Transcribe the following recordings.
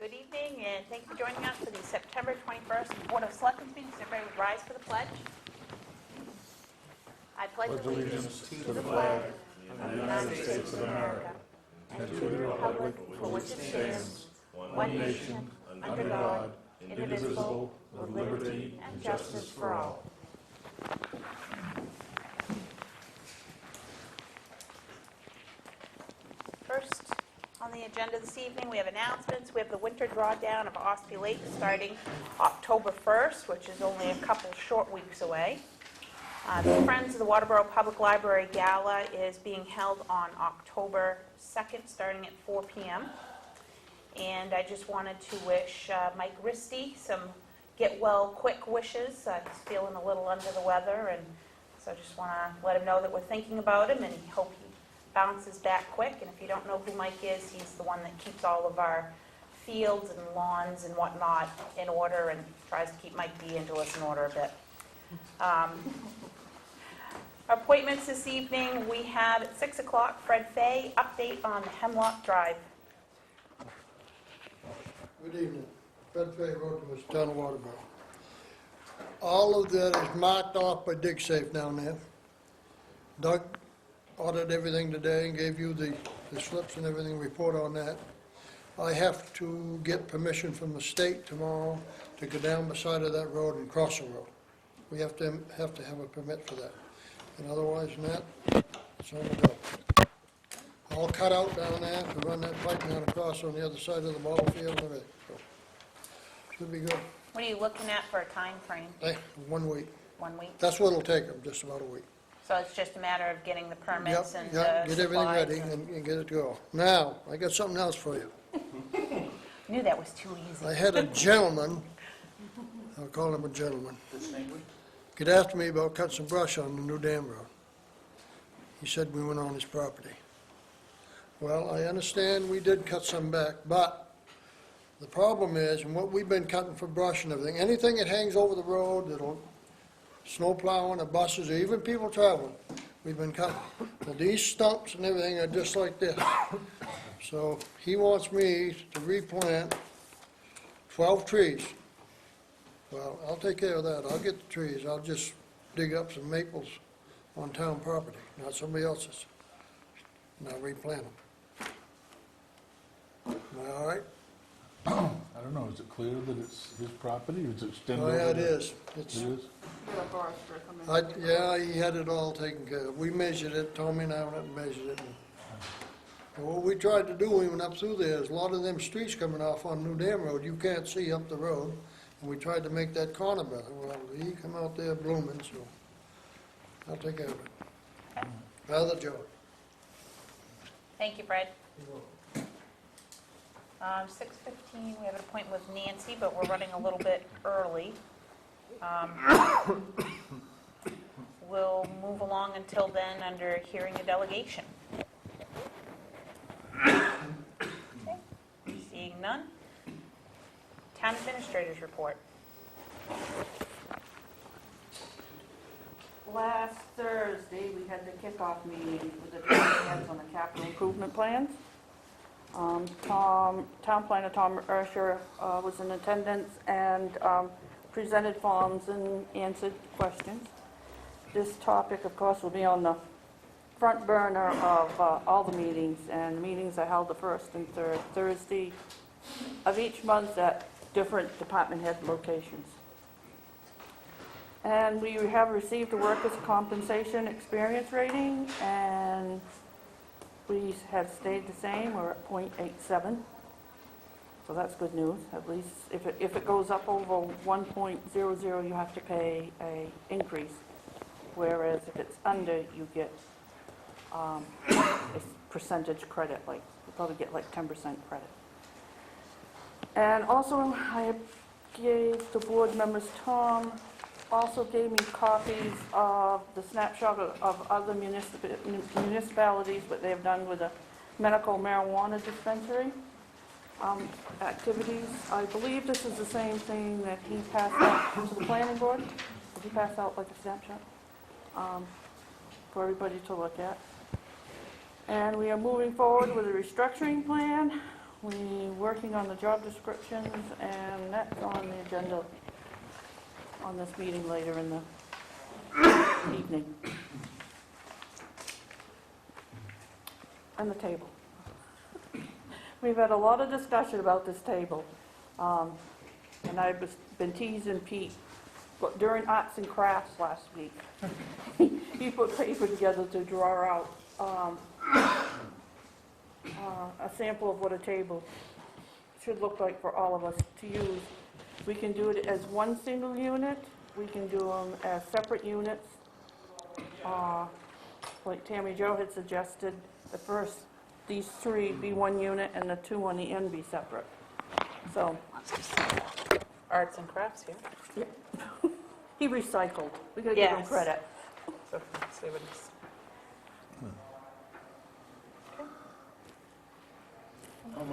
Good evening, and thank you for joining us for the September 21st Board of Selectmen meeting. Everybody would rise for the pledge. I pledge allegiance to the flag of the United States of America and to the republic for which it stands, one nation, under God, indivisible, with liberty and justice for all. First on the agenda this evening, we have announcements. We have the winter drawdown of Ossipee Lake starting October 1st, which is only a couple short weeks away. The Friends of the Waterboro Public Library Gala is being held on October 2nd, starting at 4 p.m. And I just wanted to wish Mike Risty some get-well-quick wishes. He's feeling a little under the weather, and so I just want to let him know that we're thinking about him, and hope he bounces back quick. And if you don't know who Mike is, he's the one that keeps all of our fields and lawns and whatnot in order and tries to keep Mike D'Angelis in order a bit. Appointments this evening, we have at 6 o'clock Fred Fay-update on the Hemlock Drive. Good evening. Fred Fay, Road to Town of Waterboro. All of that is marked off by DigSafe down there. Doug audited everything today and gave you the slips and everything, report on that. I have to get permission from the state tomorrow to go down the side of that road and cross the road. We have to have a permit for that. And otherwise than that, it's on the go. All cut out down there to run that pipe down across on the other side of the ball field and everything. So, should be good. What are you looking at for a time frame? 1 week. 1 week? That's what it'll take them, just about a week. So it's just a matter of getting the permits and Yep, the get everything supplies ready and get it to go. Now, I got something else for you. Knew that was too easy. I had a gentleman, I'll call him a gentleman, get after me about cutting some brush on the new dam road. He said we went on his property. Well, I understand we did cut some back, but the problem is, and what we've been cutting for brush and everything, anything that hangs over the road that'll snow plowing or buses or even people traveling, we've been cutting. Well, these stumps and everything are just like this. So he wants me to replant 12 trees. Well, I'll take care of that. I'll get the trees. I'll just dig up some maples on town property, not somebody else's, and I'll replant them. Am I all right? I don't know, is it clear that it's his property, or is it extended? Oh, yeah, over it there? is. It is? Yeah, he had it all taken care of. We measured it, Tommy and I went up and measured it. And what we tried to do when we went up through there is a lot of them streets coming off on New Dam Road, you can't see up the road. And we tried to make that corner better. Well, he come out there blooming, so I'll take care of it. Rather Joe. Thank you, Fred. 6:15, we have an appointment with Nancy, but we're running a little bit early. We'll move along until then under hearing a delegation. Okay. Seeing none. Town Administrator's report. Last Thursday, we had the kickoff meeting with the department heads on the capital improvement plans. Town planner Tom Ursher was in attendance and presented forms and answered questions. This topic, of course, will be on the front burner of all the meetings, and the meetings are held the first and third Thursday of each month at different department head locations. And we have received a workers' compensation experience rating, and we have stayed the same. We're at 0.87. So that's good news. At least if it goes up over 1.00, you have to pay a increase. Whereas if it's under, you get a percentage credit, like you probably get like 10% credit. And also, I gave the board members, Tom also gave me copies of the snapshot of other municipalities, what they've done with the medical marijuana dispensary activities. I believe this is the same thing that he passed out to the planning board. Did he pass out like a snapshot for everybody to look at? And we are moving forward with a restructuring plan. We're working on the job descriptions, and that's on the agenda on this meeting later in the evening. And the table. We've had a lot of discussion about this table. And I've been teasing Pete, but during arts and crafts last week, he put paper together to draw out a sample of what a table should look like for all of us to use. We can do it as one single unit, we can do them as separate units. Like Tammy Jo had suggested, these three be one unit and the two on the end be separate. So, Arts and crafts here. he recycled. We gotta give him Yes. credit. So let's see what it's. How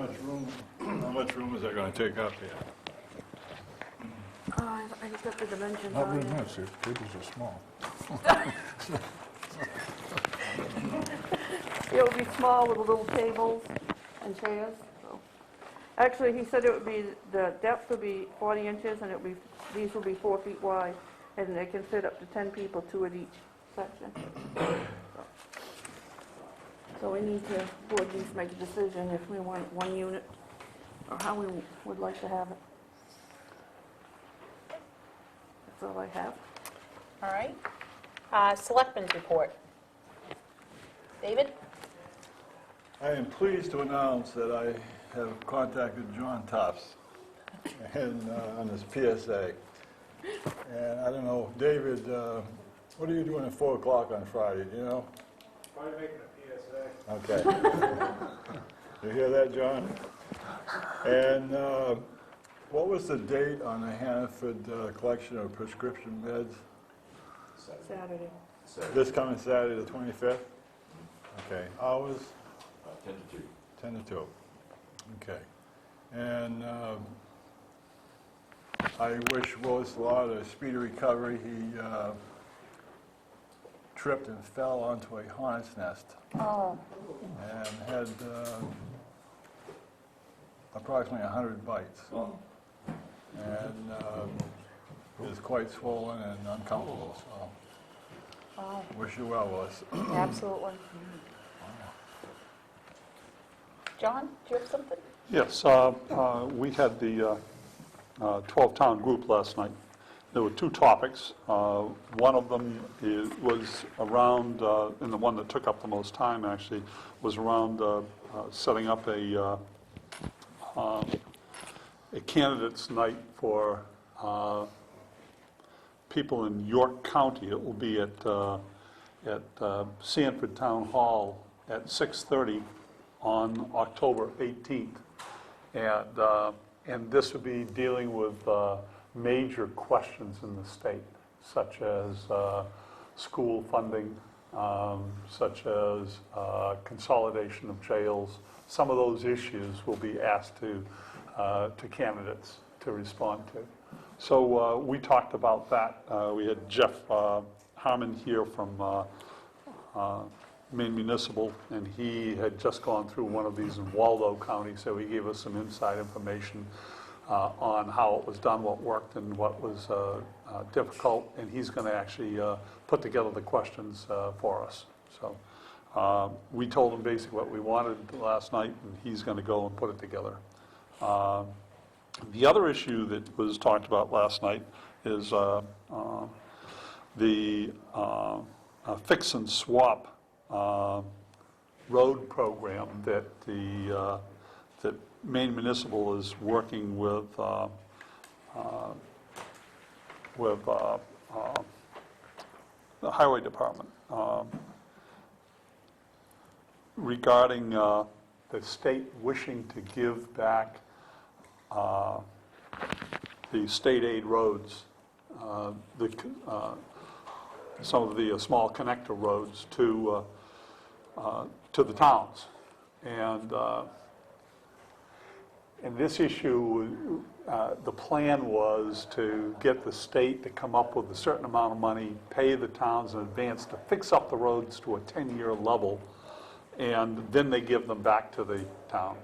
much room is that gonna take up here? I just got the dimensions Not on very it. much, the tables are small. It'll be small with little tables and chairs, so. Actually, he said it would be, the depth would be 40 inches, and these will be 4 feet wide, and they can fit up to 10 people, 2 at each section. So we need to, board needs to make a decision if we want one unit, or how we would like to have it. That's all I have. All right. Selectmen's report. David? I am pleased to announce that I have contacted John Tufts and, on this PSA. And I don't know, David, what are you doing at 4 o'clock on Friday, do you know? Probably making a PSA. Okay. You hear that, John? And what was the date on the Hannaford collection of prescription meds? Saturday. This coming Saturday, the 25th? Okay, hours? 10 to 2. 10 to 2. Okay. And I wish Willis Lott a speedy recovery. He tripped and fell onto a hornet's nest Oh, and had approximately 100 bites. And is quite swollen and uncomfortable, so Wow. wish you well, Willis. Absolutely. John, do you have something? Yes, we had the 12-town group last night. There were 2 topics. One of them was around, and the one that took up the most time actually, was around setting up a candidates night for people in York County. It will be at Sanford Town Hall at 6:30 on October 18th. And this would be dealing with major questions in the state, such as school funding, such as consolidation of jails. Some of those issues will be asked to candidates to respond to. So we talked about that. We had Jeff Harmon here from Maine Municipal, and he had just gone through one of these in Waldo County, so he gave us some inside information on how it was done, what worked, and what was difficult, and he's going to actually put together the questions for us. So we told him basically what we wanted last night, and he's going to go and put it together. The other issue that was talked about last night is the fix and swap road program that that Maine Municipal is working with the Highway Department regarding the state wishing to give back the state aid roads, some of the small connector roads to the towns. And this issue, the plan was to get the state to come up with a certain amount of money, pay the towns in advance to fix up the roads to a 10-year level, and then they give them back to the town.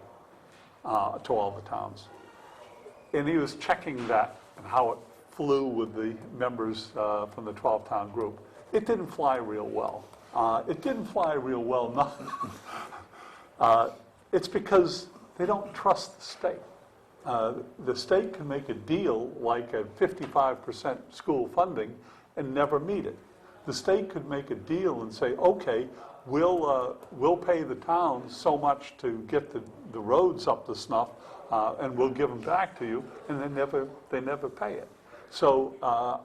to all the towns. And he was checking that and how it flew with the members from the 12-town group. It didn't fly real well. It didn't fly real well, it's because they don't trust the state. The state can make a deal like a 55% school funding and never meet it. The state could make a deal and say, okay, we'll pay the towns so much to get the roads up to snuff, and we'll give them back to you, and they never pay it. So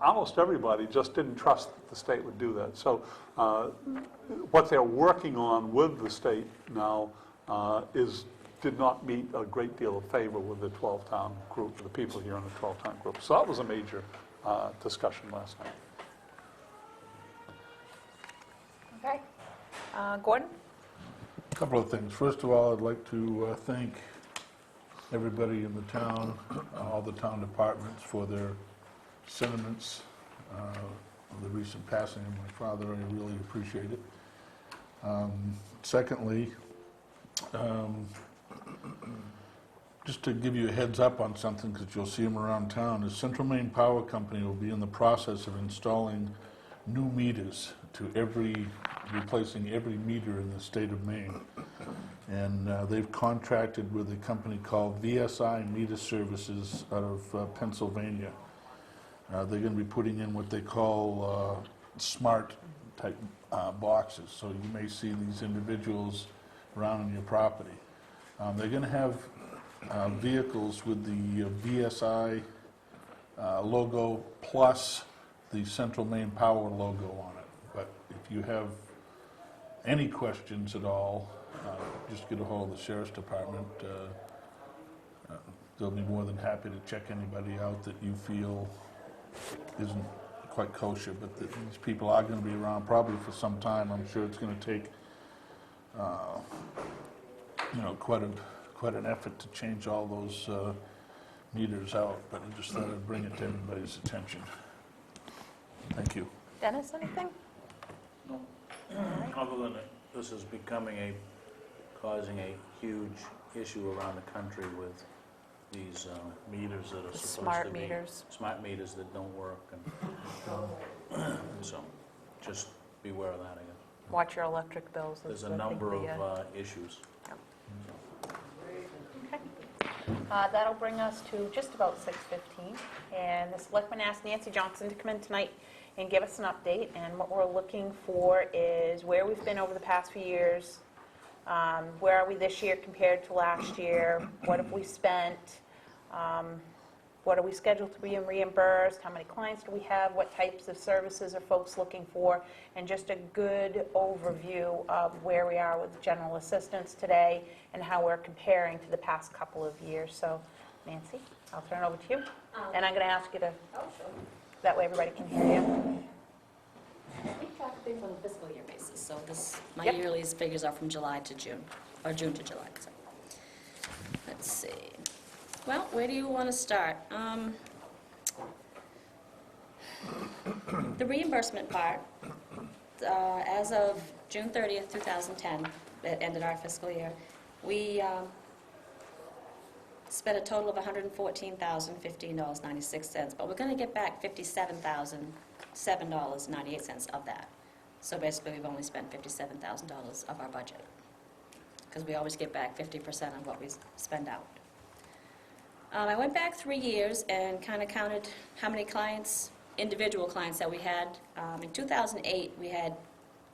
almost everybody just didn't trust that the state would do that. So what they're working on with the state now did not meet a great deal of favor with the 12-town group, the people here in the 12-town group. So that was a major discussion last night. Okay. Gordon? A couple of things. First of all, I'd like to thank everybody in the town, all the town departments for their sentiments of the recent passing of my father. I really appreciate it. Secondly, just to give you a heads up on something, because you'll see them around town, is Central Maine Power Company will be in the process of installing new meters replacing every meter in the state of Maine. And they've contracted with a company called VSI Meter Services out of Pennsylvania. They're going to be putting in what they call smart type boxes. So you may see these individuals around on your property. They're going to have vehicles with the VSI logo plus the Central Maine Power logo on it. But if you have any questions at all, just get a hold of the Sheriff's Department. They'll be more than happy to check anybody out that you feel isn't quite kosher, but that these people are going to be around probably for some time. I'm sure it's going to take quite an effort to change all those meters out, but I just thought I'd bring it to everybody's attention. Thank you. Dennis, anything? Other than this is causing a huge issue around the country with these meters that are supposed to be... Smart meters. Smart meters that don't work. And so just beware of that, I guess. Watch your electric bills. There's a number of issues. Okay. That'll bring us to just about 6:15. And the selectman asked Nancy Johnson to come in tonight and give us an update. And what we're looking for is where we've been over the past few years, where are we this year compared to last year, what have we spent, what are we scheduled to be reimbursed, how many clients do we have, what types of services are folks looking for, and just a good overview of where we are with general assistance today and how we're comparing to the past couple of years. So, Nancy, I'll turn it over to you. And I'm going to ask you to, that way everybody can hear you. We track things on a fiscal year basis, so my Yep. yearly figures are from July to June, or June to July, sorry. Let's see. Well, where do you want to start? The reimbursement part, as of June 30th, 2010, that ended our fiscal year, we spent a total of $114,015.96, but we're going to get back $57,007.98 of that. So basically, we've only spent $57,000 of our budget, because we always get back 50% of what we spend out. I went back 3 years and kind of counted how many clients, individual clients that we had. In 2008, we had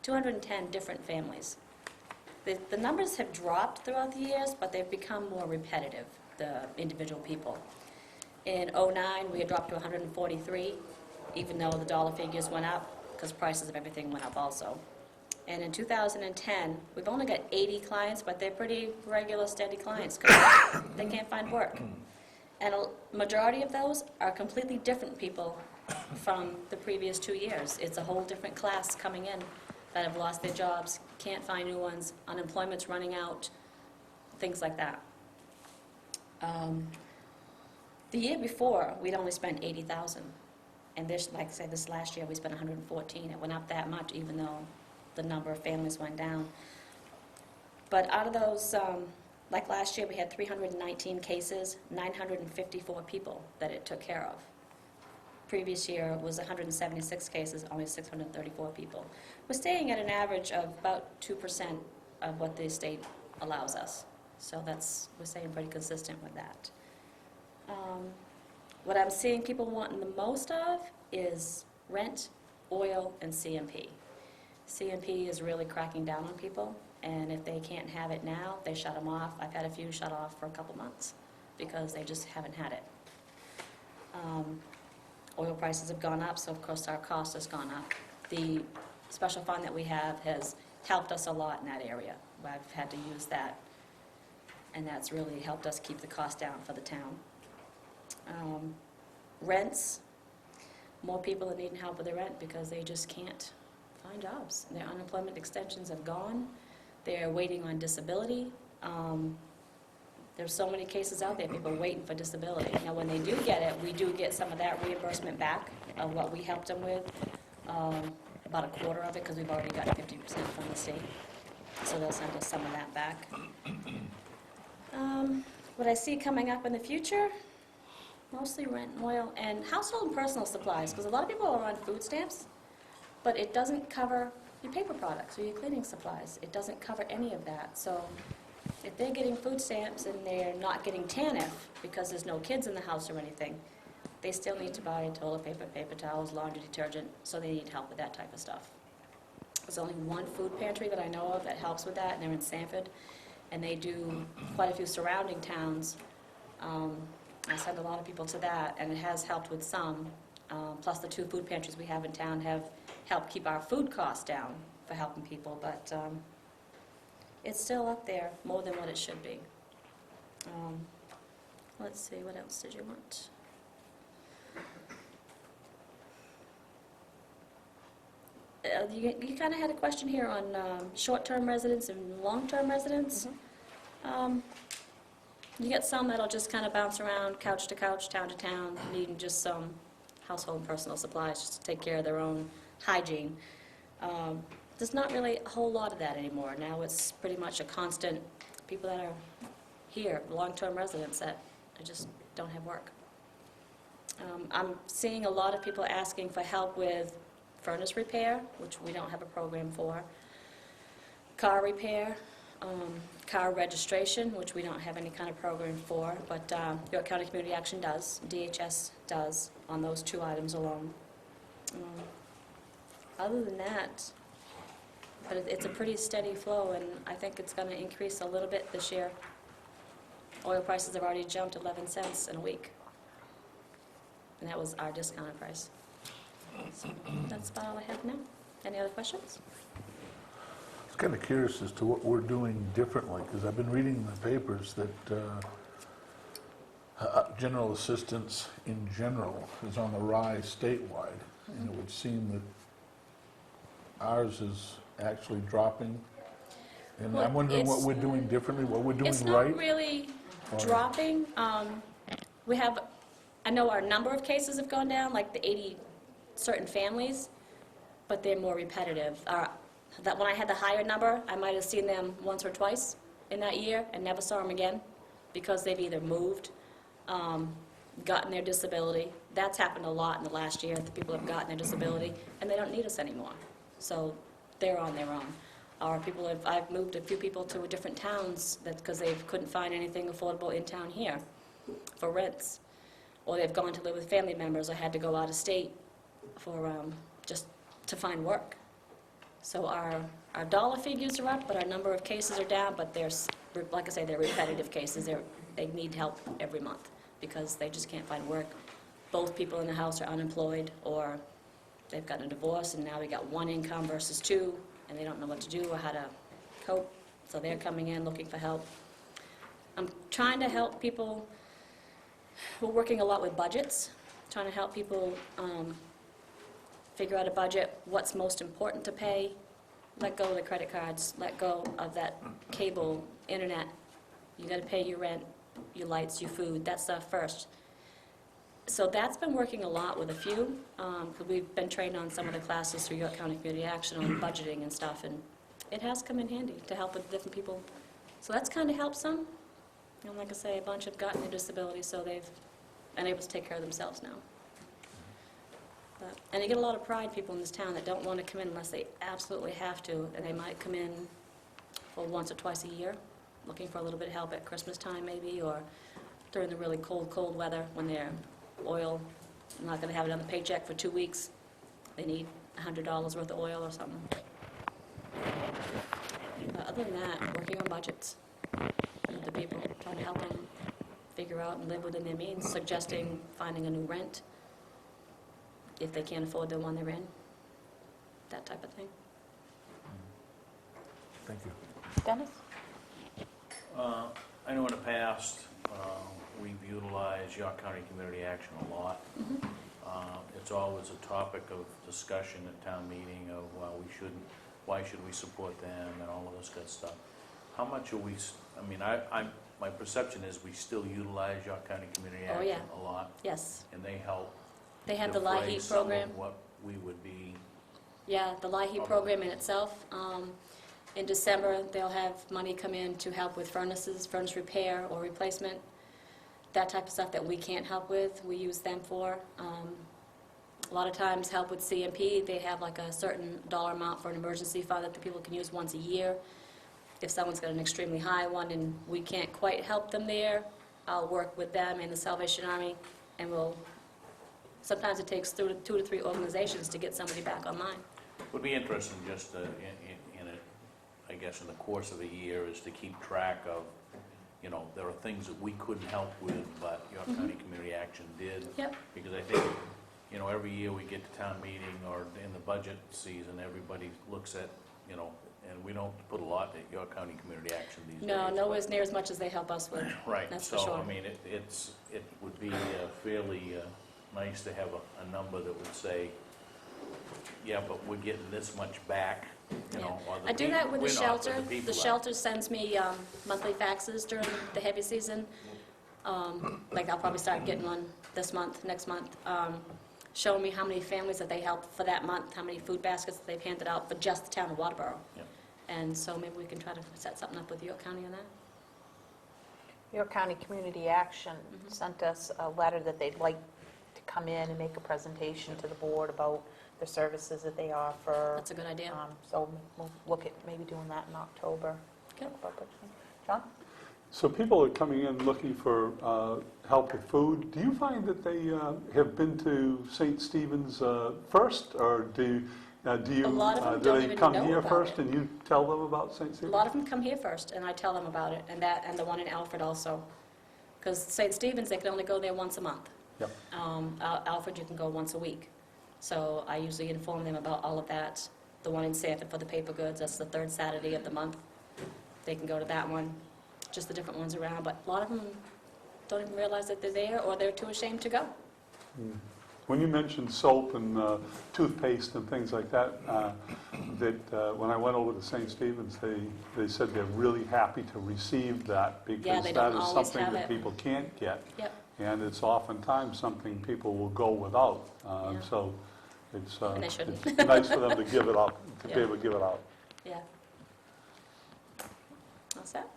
210 different families. The numbers have dropped throughout the years, but they've become more repetitive, the individual people. In 2009, we had dropped to 143, even though the dollar figures went up, because prices of everything went up also. And in 2010, we've only got 80 clients, but they're pretty regular, steady clients, because they can't find work. And a majority of those are completely different people from the previous 2 years. It's a whole different class coming in that have lost their jobs, can't find new ones, unemployment's running out, things like that. The year before, we'd only spent $80,000. And this, like I said, this last year, we spent $114. It went up that much, even though the number of families went down. But out of those Like last year, we had 319 cases, 954 people that it took care of. Previous year was 176 cases, only 634 people. We're staying at an average of about 2% of what the state allows us. So we're staying pretty consistent with that. What I'm seeing people wanting the most of is rent, oil, and CMP. CMP is really cracking down on people, and if they can't have it now, they shut them off. I've had a few shut off for a couple months because they just haven't had it. Oil prices have gone up, so of course our cost has gone up. The special fund that we have has helped us a lot in that area. I've had to use that, and that's really helped us keep the cost down for the town. Rents, more people are needing help with their rent because they just can't find jobs. Their unemployment extensions have gone. They're waiting on disability. There's so many cases out there, people waiting for disability. Now, when they do get it, we do get some of that reimbursement back of what we helped them with, about a quarter of it, because we've already got 50% from the state. So they'll send us some of that back. What I see coming up in the future, mostly rent and oil, and household and personal supplies, because a lot of people are on food stamps, but it doesn't cover your paper products or your cleaning supplies. It doesn't cover any of that. So if they're getting food stamps and they're not getting TANF because there's no kids in the house or anything, they still need to buy toilet paper, paper towels, laundry detergent, so they need help with that type of stuff. There's only one food pantry that I know of that helps with that, and they're in Sanford, and they do quite a few surrounding towns. I send a lot of people to that, and it has helped with some. Plus the 2 food pantries we have in town have helped keep our food costs down for helping people, but it's still up there more than what it should be. Let's see, what else did you want? You kind of had a question here on short-term residents and long-term residents. You get some that'll just kind of bounce around couch to couch, town to town, needing just some household and personal supplies just to take care of their own hygiene. There's not really a whole lot of that anymore. Now it's pretty much a constant, people that are here, long-term residents that just don't have work. I'm seeing a lot of people asking for help with furnace repair, which we don't have a program for, car repair, car registration, which we don't have any kind of program for, but York County Community Action does, DHS does, on those 2 items alone. Other than that, but it's a pretty steady flow, and I think it's going to increase a little bit this year. Oil prices have already jumped 11 cents in a week, and that was our discounted price. So that's about all I have now. Any other questions? I was kind of curious as to what we're doing differently, because I've been reading in the papers that general assistance in general is on the rise statewide, and it would seem that ours is actually dropping. And Well, I'm wondering what it's- we're doing differently, what we're doing It's right. not really Or- dropping. We have, I know our number of cases have gone down, like the 80 certain families, but they're more repetitive. That when I had the higher number, I might have seen them once or twice in that year and never saw them again because they've either moved, gotten their disability. That's happened a lot in the last year. The people have gotten their disability and they don't need us anymore. So they're on their own. Or I've moved a few people to different towns because they couldn't find anything affordable in town here for rents. Or they've gone to live with family members or had to go out of state for just to find work. So our dollar figures are up, but our number of cases are down, but they're, like I say, they're repetitive cases. They need help every month because they just can't find work. Both people in the house are unemployed, or they've gotten a divorce and now we got 1 income versus 2, and they don't know what to do or how to cope. So they're coming in looking for help. I'm trying to help people. We're working a lot with budgets, trying to help people figure out a budget, what's most important to pay, let go of the credit cards, let go of that cable, internet. You got to pay your rent, your lights, your food, that stuff first. So that's been working a lot with a few, because we've been trained on some of the classes through York County Community Action on budgeting and stuff, and it has come in handy to help with different people So that's kind of helped some. And like I say, a bunch have gotten a disability, so they've been able to take care of themselves now. And you get a lot of pride people in this town that don't want to come in unless they absolutely have to, and they might come in for once or twice a year, looking for a little bit of help at Christmas time maybe, or during the really cold, cold weather when their oil, not going to have another paycheck for 2 weeks. They need $100 worth of oil or something. But other than that, working on budgets, and the people, trying to help them figure out and live within their means, suggesting finding a new rent if they can't afford the one they're in, that type of thing. Thank you. Dennis? I know in the past, we've utilized York County Community Action a lot. It's always a topic of discussion at town meeting of, well, why should we support them and all of this good stuff. How much are we, I mean, my perception is we still utilize York County Community Oh, Action yeah. a lot, Yes, and they help they have the defray LIHEAP some of program. what we would be. Yeah, the LIHEAP program in itself. In December, they'll have money come in to help with furnaces, furnace repair or replacement, that type of stuff that we can't help with, we use them for. A lot of times help with CMP, they have like a certain dollar amount for an emergency fund that the people can use once a year. If someone's got an extremely high one and we can't quite help them there, I'll work with them and the Salvation Army, and sometimes it takes 2 to 3 organizations to get somebody back online. Would be interesting just in it, I guess, in the course of a year, is to keep track of, you know, there are things that we couldn't help with, but York County Community Action did. Yep. Because I think, you know, every year we get to town meeting or in the budget season, everybody looks at, you know, and we don't put a lot at York County Community Action these days. No, nowhere near as much as they help us with. Right, That's for so, sure. I mean, it would be fairly nice to have a number that would say, yeah, but we're getting this much back, you know. or the I do peop- that with the we're not, but shelter. people The are. shelter sends me monthly faxes during the heavy season. Like I'll probably start getting one this month, next month, showing me how many families that they helped for that month, how many food baskets that they've handed out for just the town of Waterboro. Yep. And so maybe we can try to set something up with York County on that. York County Community Action sent us a letter that they'd like to come in and make a presentation to the board about the services that they offer. That's a good idea. So we'll look at maybe doing that in October. Okay. John? So people are coming in looking for help with food. Do you find that they have been to St. Stephen's first, or do you A lot of them do don't they even come know here about first it. and you tell them about St. A Stephen's? lot of them come here first, and I tell them about it, and the one in Alfred also. Because St. Stephen's, they can only go there once a month. Yep. Alfred, you can go once a week. So I usually inform them about all of that. The one in Sanford for the paper goods, that's the 3rd Saturday of the month. They can go to that one, just the different ones around. But a lot of them don't even realize that they're there, or they're too ashamed to go. When you mentioned soap and toothpaste and things like that, when I went over to St. Stephen's, they said they're really happy to receive that because they that don't is always something have that it. people can't get. Yep. And it's oftentimes something people will go without. Yeah. So it's And they shouldn't. it's nice for them to give it up, to be Yeah. able to give it out. Yeah. What's that?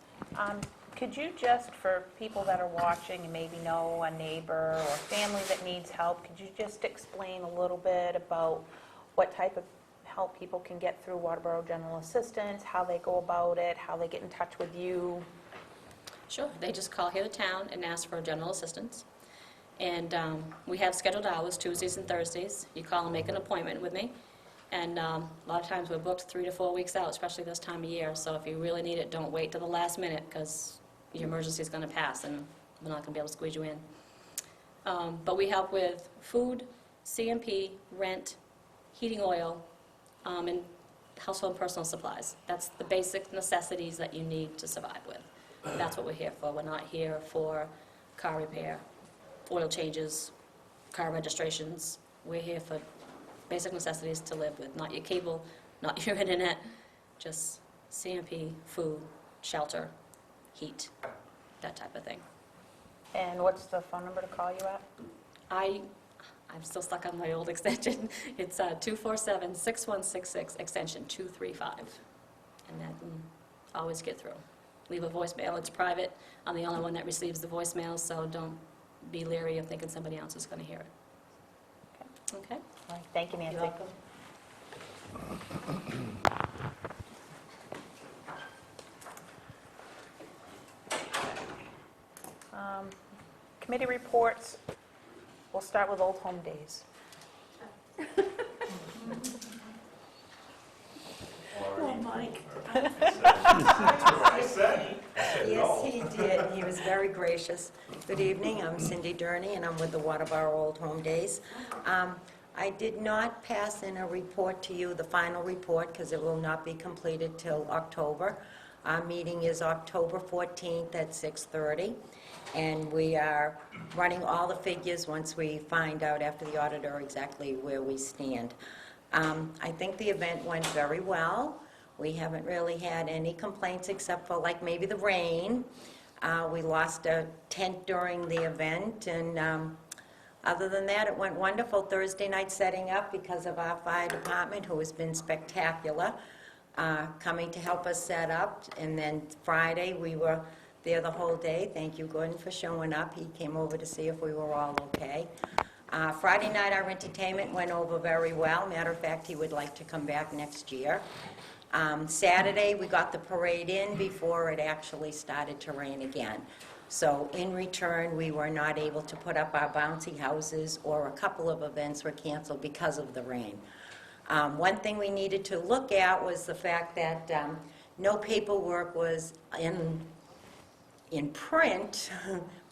Could you just, for people that are watching and maybe know a neighbor or family that needs help, could you just explain a little bit about what type of help people can get through Waterboro General Assistance, how they go about it, how they get in touch with you? Sure. They just call here to town and ask for general assistance. And we have scheduled hours, Tuesdays and Thursdays. You call and make an appointment with me. And a lot of times we're booked 3 to 4 weeks out, especially this time of year. So if you really need it, don't wait till the last minute, because your emergency is going to pass and we're not going to be able to squeeze you in. But we help with food, CMP, rent, heating oil, and household and personal supplies. That's the basic necessities that you need to survive with. That's what we're here for. We're not here for car repair, oil changes, car registrations. We're here for basic necessities to live with, not your cable, not your internet, just CMP, food, shelter, heat, that type of thing. And what's the phone number to call you at? I'm still stuck on my old extension. It's 247-6166, extension 235. And that can always get through. leave a voicemail. It's private. I'm the only one that receives the voicemail, so don't be leery of thinking somebody else is going to hear it. Okay? All right, thank you, Nancy. You're welcome. Committee reports, we'll start with Old Home Days. Oh, Mike. I said. Yes, he did. He was very gracious. Good evening, I'm Cindy Durney, and I'm with the Waterboro Old Home Days. I did not pass in a report to you, the final report, because it will not be completed till October. Our meeting is October 14th at 6:30, and we are running all the figures once we find out after the auditor exactly where we stand. I think the event went very well. We haven't really had any complaints except for like maybe the rain. We lost a tent during the event, and other than that, it went wonderful. Thursday night setting up because of our fire department, who has been spectacular, coming to help us set up. And then Friday, we were there the whole day. Thank you, Gordon, for showing up. He came over to see if we were all okay. Friday night, our entertainment went over very well. Matter of fact, he would like to come back next year. Saturday, we got the parade in before it actually started to rain again. So in return, we were not able to put up our bouncy houses, or a couple of events were canceled because of the rain. One thing we needed to look at was the fact that no paperwork was in print,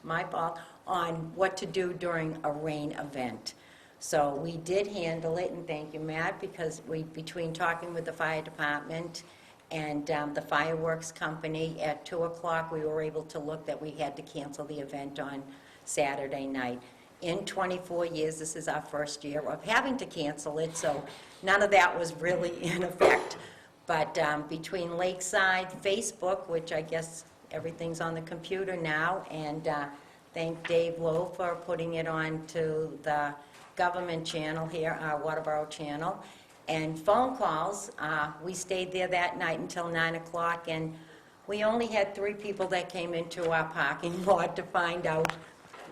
my fault, on what to do during a rain event. So we did handle it, and thank you, Matt, because between talking with the fire department and the fireworks company, at 2 o'clock, we were able to look that we had to cancel the event on Saturday night. In 24 years, this is our first year of having to cancel it, so none of that was really in effect. But between Lakeside, Facebook, which I guess everything's on the computer now, and thank Dave Lowe for putting it on to the government channel here, our Waterboro channel, and phone calls. We stayed there that night until 9 o'clock, and we only had 3 people that came into our parking lot to find out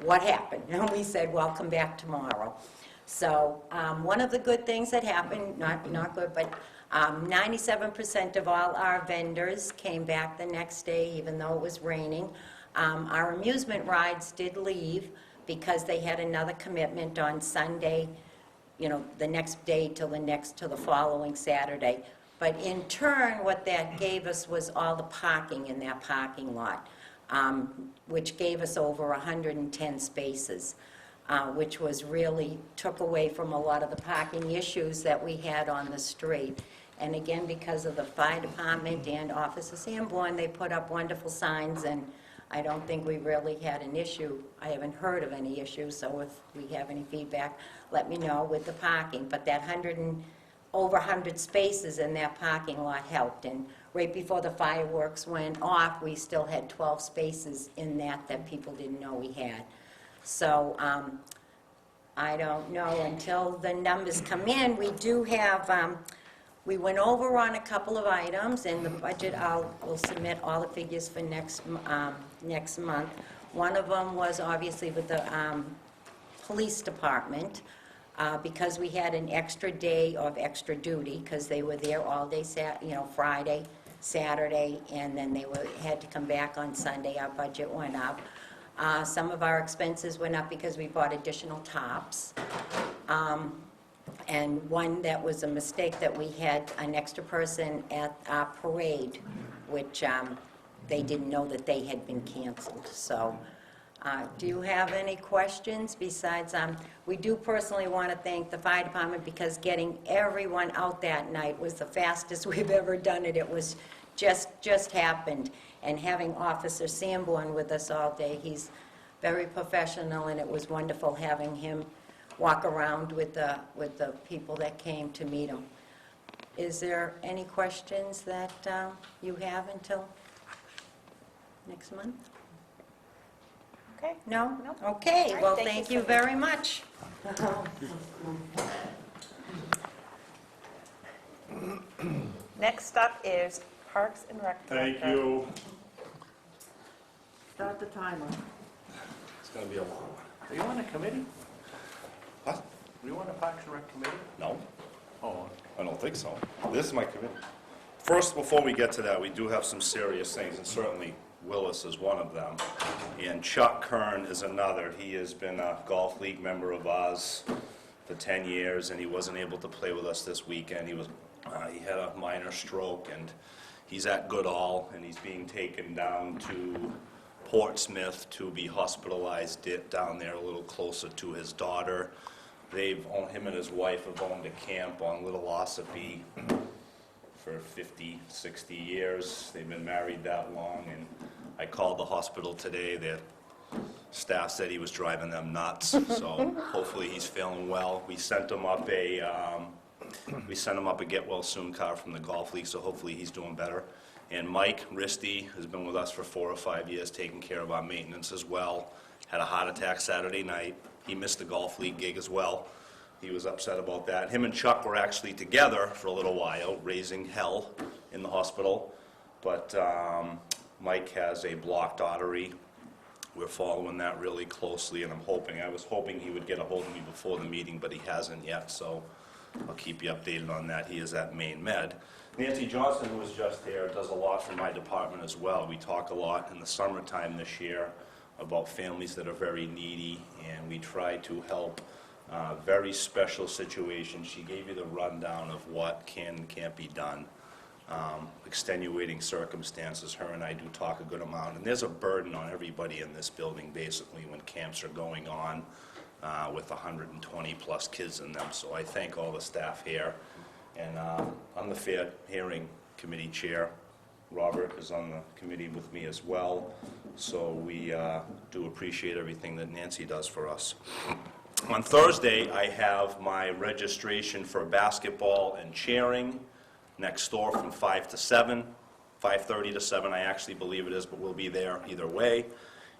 what happened. And we said, well, come back tomorrow. So one of the good things that happened, not good, but 97% of all our vendors came back the next day, even though it was raining. Our amusement rides did leave because they had another commitment on Sunday, the next day till the following Saturday. But in turn, what that gave us was all the parking in that parking lot, which gave us over 110 spaces, which was really took away from a lot of the parking issues that we had on the street. And again, because of the fire department and Officer Sanborn, they put up wonderful signs, and I don't think we really had an issue. I haven't heard of any issues, so if we have any feedback, let me know with the parking. But that over 100 spaces in that parking lot helped. And right before the fireworks went off, we still had 12 spaces in that people didn't know we had. So I don't know until the numbers come in. We do have, we went over on a couple of items, and the budget, we'll submit all the figures for next month. One of them was obviously with the police department, because we had an extra day of extra duty, because they were there all day, Friday, Saturday, and then they had to come back on Sunday. Our budget went up. Some of our expenses went up because we bought additional tops. And one that was a mistake, that we had an extra person at our parade, which they didn't know that they had been canceled. So do you have any questions besides, we do personally want to thank the fire department, because getting everyone out that night was the fastest we've ever done it. It was just happened. And having Officer Sanborn with us all day, he's very professional, and it was wonderful having him walk around with the people that came to meet him. Is there any questions that you have until next month? Okay? No? No. Okay, All right, well, thank thank you you so very much. Next up is Parks and Rec Director. Thank you. Start the timer. It's gonna be a long one. Are you on the committee? What? Were you on the Parks and Rec committee? No, Oh, I don't think so. This is my committee. First, before we get to that, we do have some serious things, and certainly Willis is one of them. And Chuck Kern is another. He has been a golf league member of ours for 10 years, and he wasn't able to play with us this weekend. He had a minor stroke, and he's at Goodall, and he's being taken down to Portsmouth to be hospitalized down there a little closer to his daughter. Him and his wife have owned a camp on Little Ossipee for 50, 60 years. They've been married that long, and I called the hospital today. Their staff said he was driving them nuts, so hopefully he's feeling well. We sent him up a get well soon car from the golf league, so hopefully he's doing better. And Mike Risty has been with us for 4 or 5 years, taking care of our maintenance as well. Had a heart attack Saturday night. He missed the golf league gig as well. He was upset about that. Him and Chuck were actually together for a little while, raising hell in the hospital. But Mike has a blocked artery. We're following that really closely, and I was hoping he would get a hold of me before the meeting, but he hasn't yet, so I'll keep you updated on that. He is at Maine Med. Nancy Johnson, who was just here, does a lot for my department as well. We talk a lot in the summertime this year about families that are very needy, and we try to help very special situations. She gave you the rundown of what can and can't be done. Extenuating circumstances, her and I do talk a good amount, and there's a burden on everybody in this building basically when camps are going on with 120 plus kids in them. So I thank all the staff here, and I'm the Fair Hearing Committee Chair. Robert is on the committee with me as well, so we do appreciate everything that Nancy does for us. On Thursday, I have my registration for basketball and cheering next door from 5 to 7, 5:30 to 7, I actually believe it is, but we'll be there either way.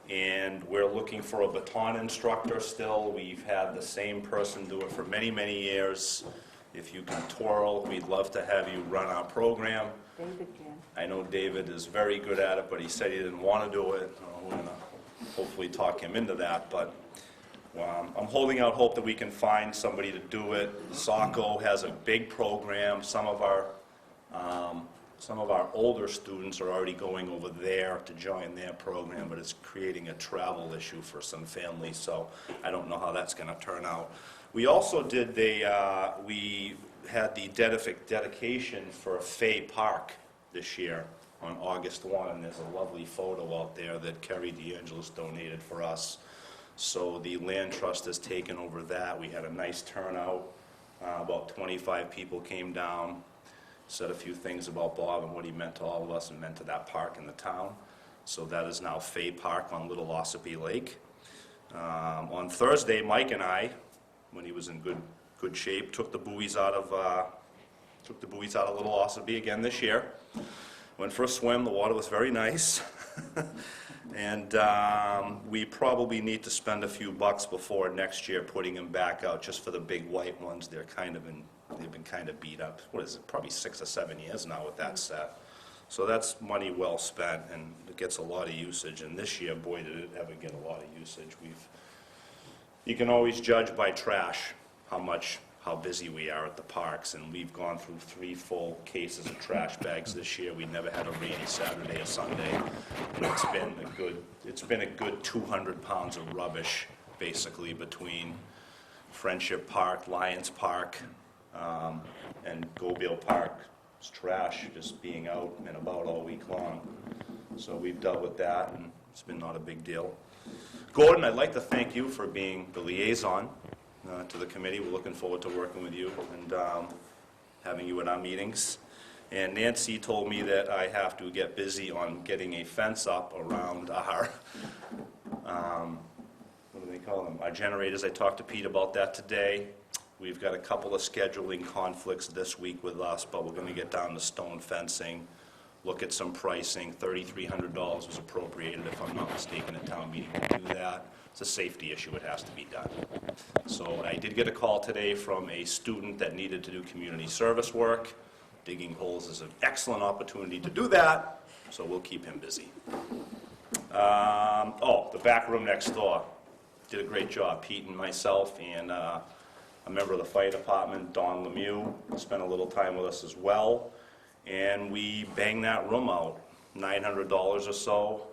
And we're looking for a baton instructor still. We've had the same person do it for many, many years. If you can twirl, we'd love to have you run our program. David can. I know David is very good at it, but he said he didn't want to do it. We're going to hopefully talk him into that, but I'm holding out hope that we can find somebody to do it. Saco has a big program. Some of our older students are already going over there to join their program, but it's creating a travel issue for some families, so I don't know how that's going to turn out. We also did we had the dedication for Fay Park this year on August 1, and there's a lovely photo out there that Kerry DeAngelis donated for us. So the land trust has taken over that. We had a nice turnout. About 25 people came down, said a few things about Bob and what he meant to all of us and meant to that park in the town. So that is now Fay Park on Little Ossipee Lake. On Thursday, Mike and I, when he was in good shape, took the buoys out of Little Ossipee again this year. Went for a swim. The water was very nice. And we probably need to spend a few bucks before next year putting them back out, just for the big white ones. They've been kind of beat up. What is it, probably 6 or 7 years now with that set. So that's money well spent, and it gets a lot of usage. And this year, boy, did it ever get a lot of usage. You can always judge by trash how busy we are at the parks, and we've gone through 3 full cases of trash bags this year. We never had a rainy Saturday or Sunday. And it's been a good 200 pounds of rubbish, basically, between Friendship Park, Lions Park, and Gobiel Park. It's trash just being out and about all week long. So we've dealt with that, and it's been not a big deal. Gordon, I'd like to thank you for being the liaison to the committee. We're looking forward to working with you and having you at our meetings. And Nancy told me that I have to get busy on getting a fence up around our, what do they call them, our generators. I talked to Pete about that today. We've got a couple of scheduling conflicts this week with us, but we're going to get down to stone fencing, look at some pricing. $3,300 was appropriated, if I'm not mistaken, at town meeting to do that. It's a safety issue, it has to be done. So I did get a call today from a student that needed to do community service work. Digging holes is an excellent opportunity to do that, so we'll keep him busy. The back room next door. Did a great job. Pete and myself and a member of the fire department, Don Lemieux, spent a little time with us as well. And we banged that room out, $900 or so.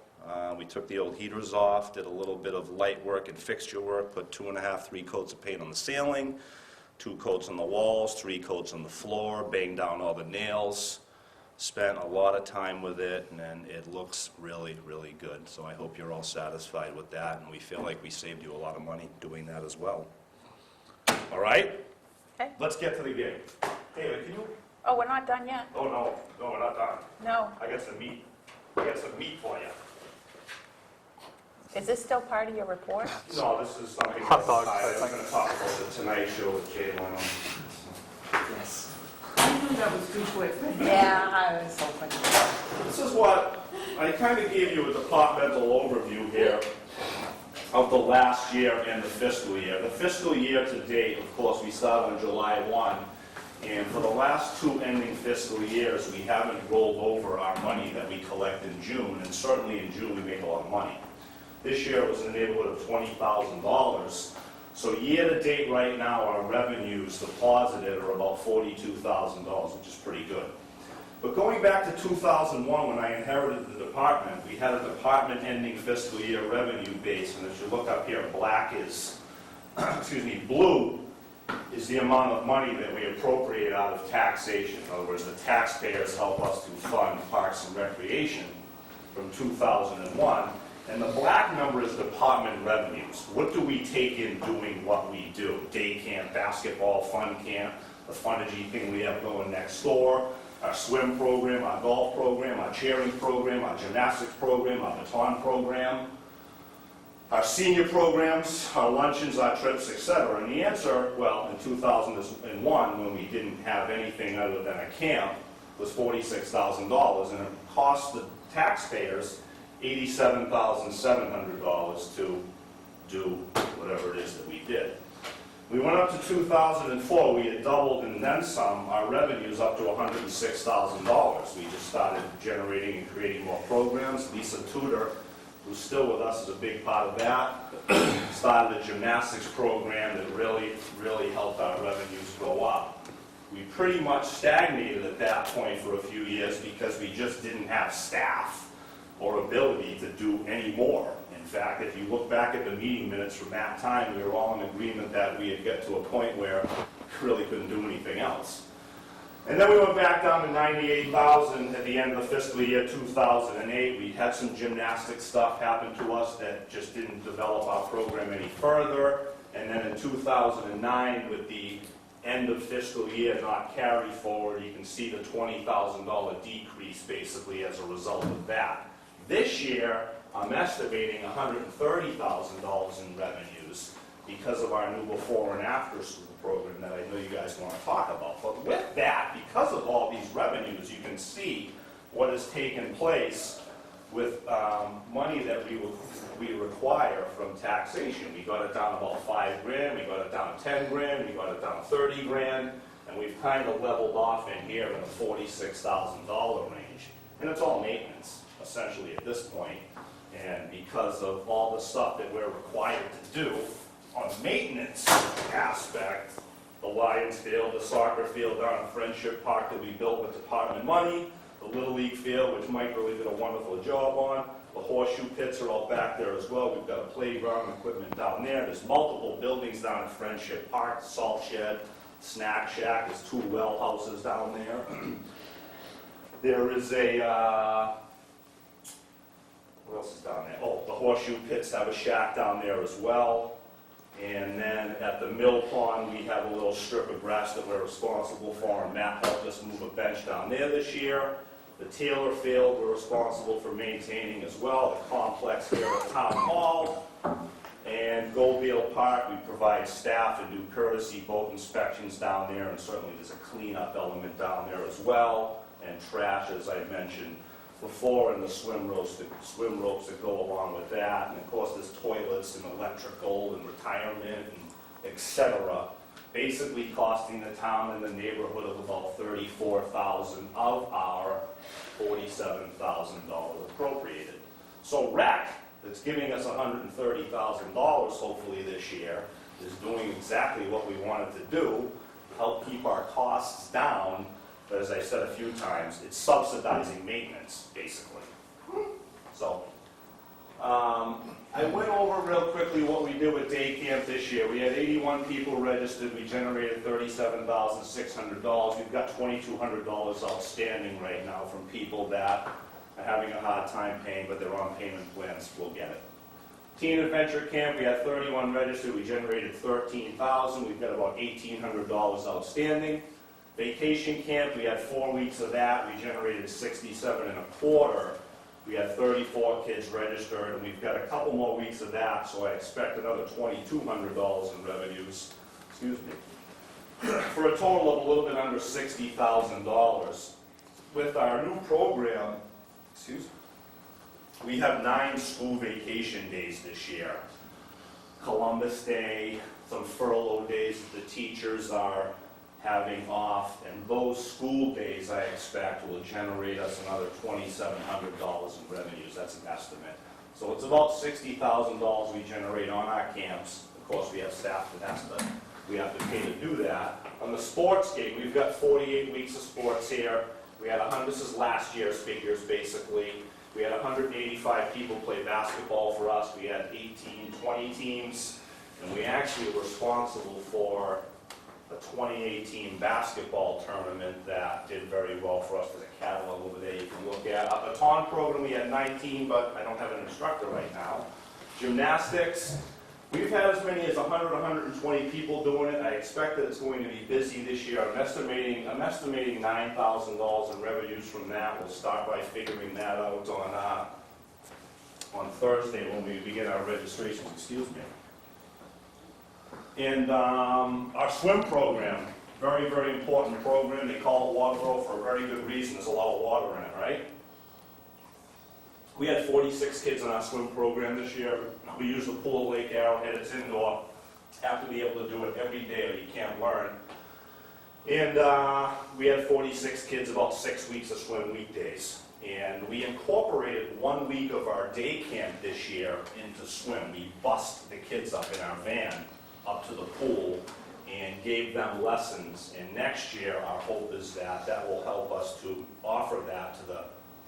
We took the old heaters off, did a little bit of light work and fixture work, put 2.5, 3 coats of paint on the ceiling, 2 coats on the walls, 3 coats on the floor, banged down all the nails. Spent a lot of time with it, and it looks really, really good. So I hope you're all satisfied with that, and we feel like we saved you a lot of money doing that as well. All right? Okay. Let's get to the game. David, can you? Oh, we're not done yet? Oh, no, we're not done. No. I got some meat for you. Is this still part of your report? No, this is something Hot else. dogs, I I was think. going to talk about the Tonight Show with Jay Leno. I knew that was too quick. Yeah, I was hoping. This is what, I kind of gave you a departmental overview here of the last year and the fiscal year. The fiscal year to date, of course, we start on July 1, and for the last 2 ending fiscal years, we haven't rolled over our money that we collect in June, and certainly in June we make a lot of money. This year it was in the neighborhood of $20,000. So year to date right now, our revenues deposited are about $42,000, which is pretty good. But going back to 2001, when I inherited the department, we had a department ending fiscal year revenue base, and if you look up here, black is, blue is the amount of money that we appropriate out of taxation. In other words, the taxpayers help us to fund parks and recreation from 2001. And the black number is department revenues. What do we take in doing what we do? Day camp, basketball, fun camp, the funny thing we have going next door, our swim program, our golf program, our cheering program, our gymnastics program, our baton program, our senior programs, our luncheons, our trips, etc. And the answer, well, in 2001, when we didn't have anything other than a camp, was $46,000, and it cost the taxpayers $87,700 to do whatever it is that we did. We went up to 2004, we had doubled and then some, our revenues up to $106,000. We just started generating and creating more programs. Lisa Tudor, who's still with us, is a big part of that. Started a gymnastics program that really, really helped our revenues go up. We pretty much stagnated at that point for a few years because we just didn't have staff or ability to do any more. In fact, if you look back at the meeting minutes from that time, we were all in agreement that we had got to a point where we really couldn't do anything else. And then we went back down to 98,000 at the end of the fiscal year 2008. We had some gymnastics stuff happen to us that just didn't develop our program any further. And then in 2009, with the end of fiscal year not carried forward, you can see the $20,000 decrease basically as a result of that. This year, I'm estimating $130,000 in revenues because of our new before and after school program that I know you guys want to talk about. But with that, because of all these revenues, you can see what has taken place with money that we require from taxation. We got it down about $5 grand, we got it down to 10 grand, we got it down to 30 grand, and we've kind of leveled off in here in the $46,000 range. And it's all maintenance, essentially, at this point. And because of all the stuff that we're required to do on the maintenance aspect, the Lions field, the soccer field down at Friendship Park that we built with department money, the Little League field, which Mike really did a wonderful job on, the horseshoe pits are all back there as well. We've got a playground equipment down there. There's multiple buildings down at Friendship Park, salt shed, snack shack, there's 2 well houses down there. There is a, what else is down there? Oh, the horseshoe pits have a shack down there as well. And then at the mill pond, we have a little strip of grass that we're responsible for, and Matt helped us move a bench down there this year. The Taylor Field, we're responsible for maintaining as well. The complex here at Town Hall. And Goldfield Park, we provide staff and do courtesy boat inspections down there, and certainly there's a cleanup element down there as well. And trash, as I mentioned before, and the swim ropes that go along with that. And of course, there's toilets and electrical and retirement and et cetera, basically costing the town in the neighborhood of about $34,000 of our $47,000 appropriated. So rec, that's giving us $130,000 hopefully this year, is doing exactly what we wanted to do, help keep our costs down. But as I said a few times, it's subsidizing maintenance, basically. So, I went over real quickly what we did with day camp this year. We had 81 people registered, we generated $37,600. We've got $2,200 outstanding right now from people that are having a hard time paying, but they're on payment plans, we'll get it. Teen Adventure Camp, we had 31 registered, we generated $13,000, we've got about $1,800 outstanding. Vacation Camp, we had 4 weeks of that, we generated $67.25. We had 34 kids registered, and we've got a couple more weeks of that, so I expect another $2,200 in revenues, excuse me, for a total of a little bit under $60,000. With our new program, excuse me, we have 9 school vacation days this year. Columbus Day, some furlough days that the teachers are having off, and those school days, I expect, will generate us another $2,700 in revenues. That's an estimate. So it's about $60,000 we generate on our camps. Of course, we have staff that we have to pay to do that. On the sports gate, we've got 48 weeks of sports here. We had this is last year's figures, basically. We had 185 people play basketball for us. We had 20 teams, and we actually were responsible for a 2018 basketball tournament that did very well for us. There's a catalog over there you can look at. A baton program, we had 19, but I don't have an instructor right now. Gymnastics, we've had as many as 100, 120 people doing it. I expect that it's going to be busy this year. I'm estimating $9,000 in revenues from that. We'll start by figuring that out on Thursday when we begin our registrations, excuse me. And our swim program, very, very important program. They call it Waterboro for a very good reason. There's a lot of water in it, right? We had 46 kids in our swim program this year. We use the pool at Lake Arrowhead. It's indoor. Have to be able to do it every day or you can't learn. And we had 46 kids, about 6 weeks of swim weekdays. And we incorporated 1 week of our day camp this year into swim. We bussed the kids up in our van up to the pool and gave them lessons. And next year, our hope is that that will help us to offer that to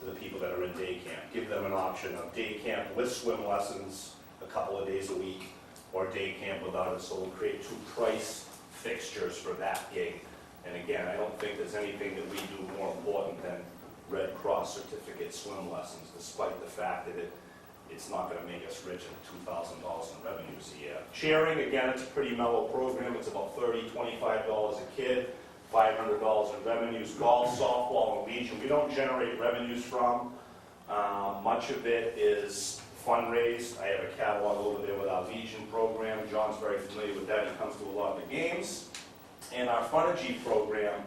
the people that are in day camp. Give them an option of day camp with swim lessons a couple of days a week, or day camp without it. So we'll create 2 price fixtures for that gig. And again, I don't think there's anything that we do more important than Red Cross certificate swim lessons, despite the fact that it's not going to make us rich at $2,000 in revenues a year. Cheering, again, it's a pretty mellow program. It's about $30, $25 a kid, $500 in revenues. Golf, softball, and Legion, we don't generate revenues from. Much of it is fundraised. I have a catalog over there with our Legion program. John's very familiar with that. He comes to a lot of the games. And our Funergy program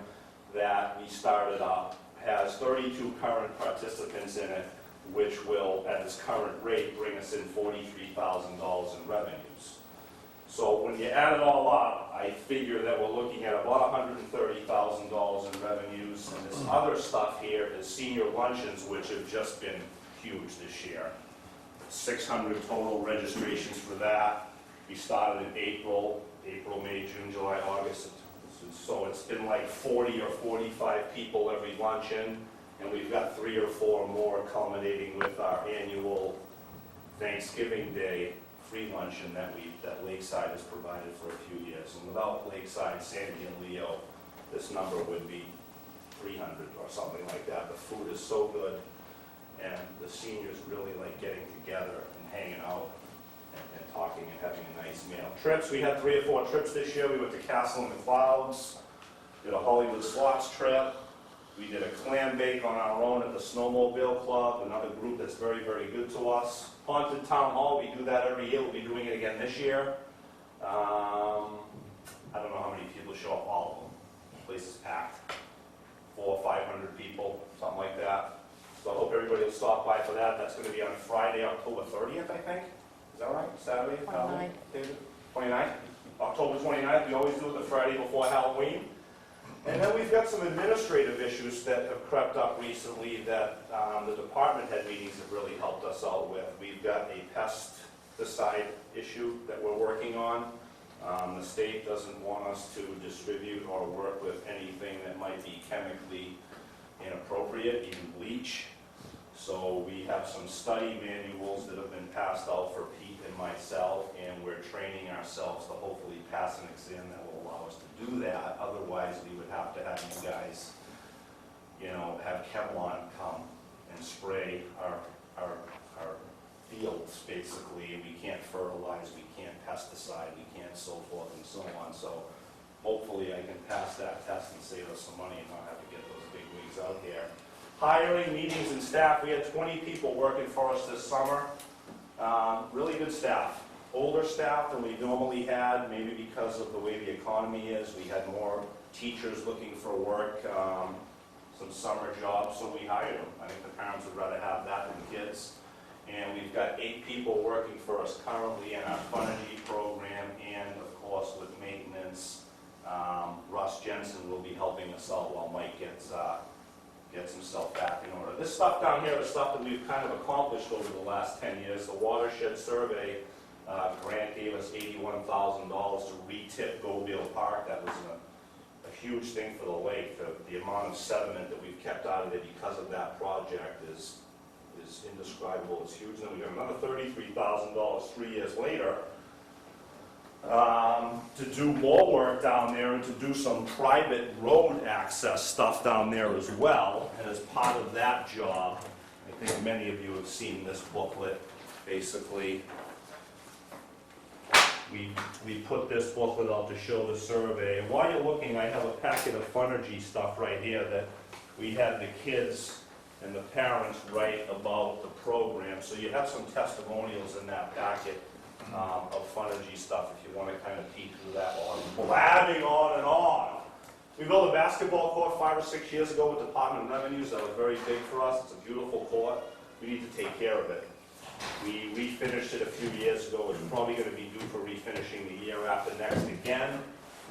that we started up has 32 current participants in it, which will, at this current rate, bring us in $43,000 in revenues. So when you add it all up, I figure that we're looking at about $130,000 in revenues. And this other stuff here is senior luncheons, which have just been huge this year. 600 total registrations for that. We started in April, May, June, July, August. So it's been like 40 or 45 people every luncheon. And we've got 3 or 4 more culminating with our annual Thanksgiving Day free luncheon that Lakeside has provided for a few years. And without Lakeside, Sandy, and Leo, this number would be 300 or something like that. The food is so good, and the seniors really like getting together and hanging out and talking and having a nice meal. Trips, we had 3 or 4 trips this year. We went to Castle in the Clouds, did a Hollywood Slots trip. We did a clam bake on our own at the Snowmobile Club, another group that's very, very good to us. Haunted Town Hall, we do that every year. We'll be doing it again this year. I don't know how many people show up, all of them. The place is packed. 400 or 500 people, something like that. So I hope everybody will stop by for that. That's going to be on Friday, October 30th, I think. Is that right? Saturday? 29th. David? 29th? October 29th. We always do it the Friday before Halloween. And then we've got some administrative issues that have crept up recently that the department head meetings have really helped us out with. We've got a pesticide issue that we're working on. The state doesn't want us to distribute or work with anything that might be chemically inappropriate, even bleach. So we have some study manuals that have been passed out for Pete and myself, and we're training ourselves to hopefully pass an exam that will allow us to do that. Otherwise, we would have to have you guys, have Hemlock come and spray our fields, basically. We can't fertilize, we can't pesticide, we can't so forth and so on. So hopefully I can pass that test and save us some money and not have to get those big wigs out here. Hiring, meetings, and staff. We had 20 people working for us this summer. Really good staff. Older staff than we normally had, maybe because of the way the economy is. We had more teachers looking for work, some summer jobs, so we hired them. I think the parents would rather have that than kids. And we've got 8 people working for us currently in our Funergy program and, of course, with maintenance. Russ Jensen will be helping us out while Mike gets himself back in order. This stuff down here is stuff that we've kind of accomplished over the last 10 years. The watershed survey grant gave us $81,000 to re-tip Goldale Park. That was a huge thing for the lake. The amount of sediment that we've kept out of it because of that project is indescribable. It's huge. And then we got another $33,000 3 years later to do more work down there and to do some private road access stuff down there as well. And as part of that job, I think many of you have seen this booklet. Basically, we put this booklet out to show the survey. And while you're looking, I have a packet of Funergy stuff right here that we had the kids and the parents write about the program. So you have some testimonials in that packet of Funergy stuff if you want to kind of peek through that while I'm blabbing on and on. We built a basketball court 5 or 6 years ago with Department of Revenues. That was very big for us. It's a beautiful court. We need to take care of it. We refinished it a few years ago. It's probably going to be due for refinishing the year after next again.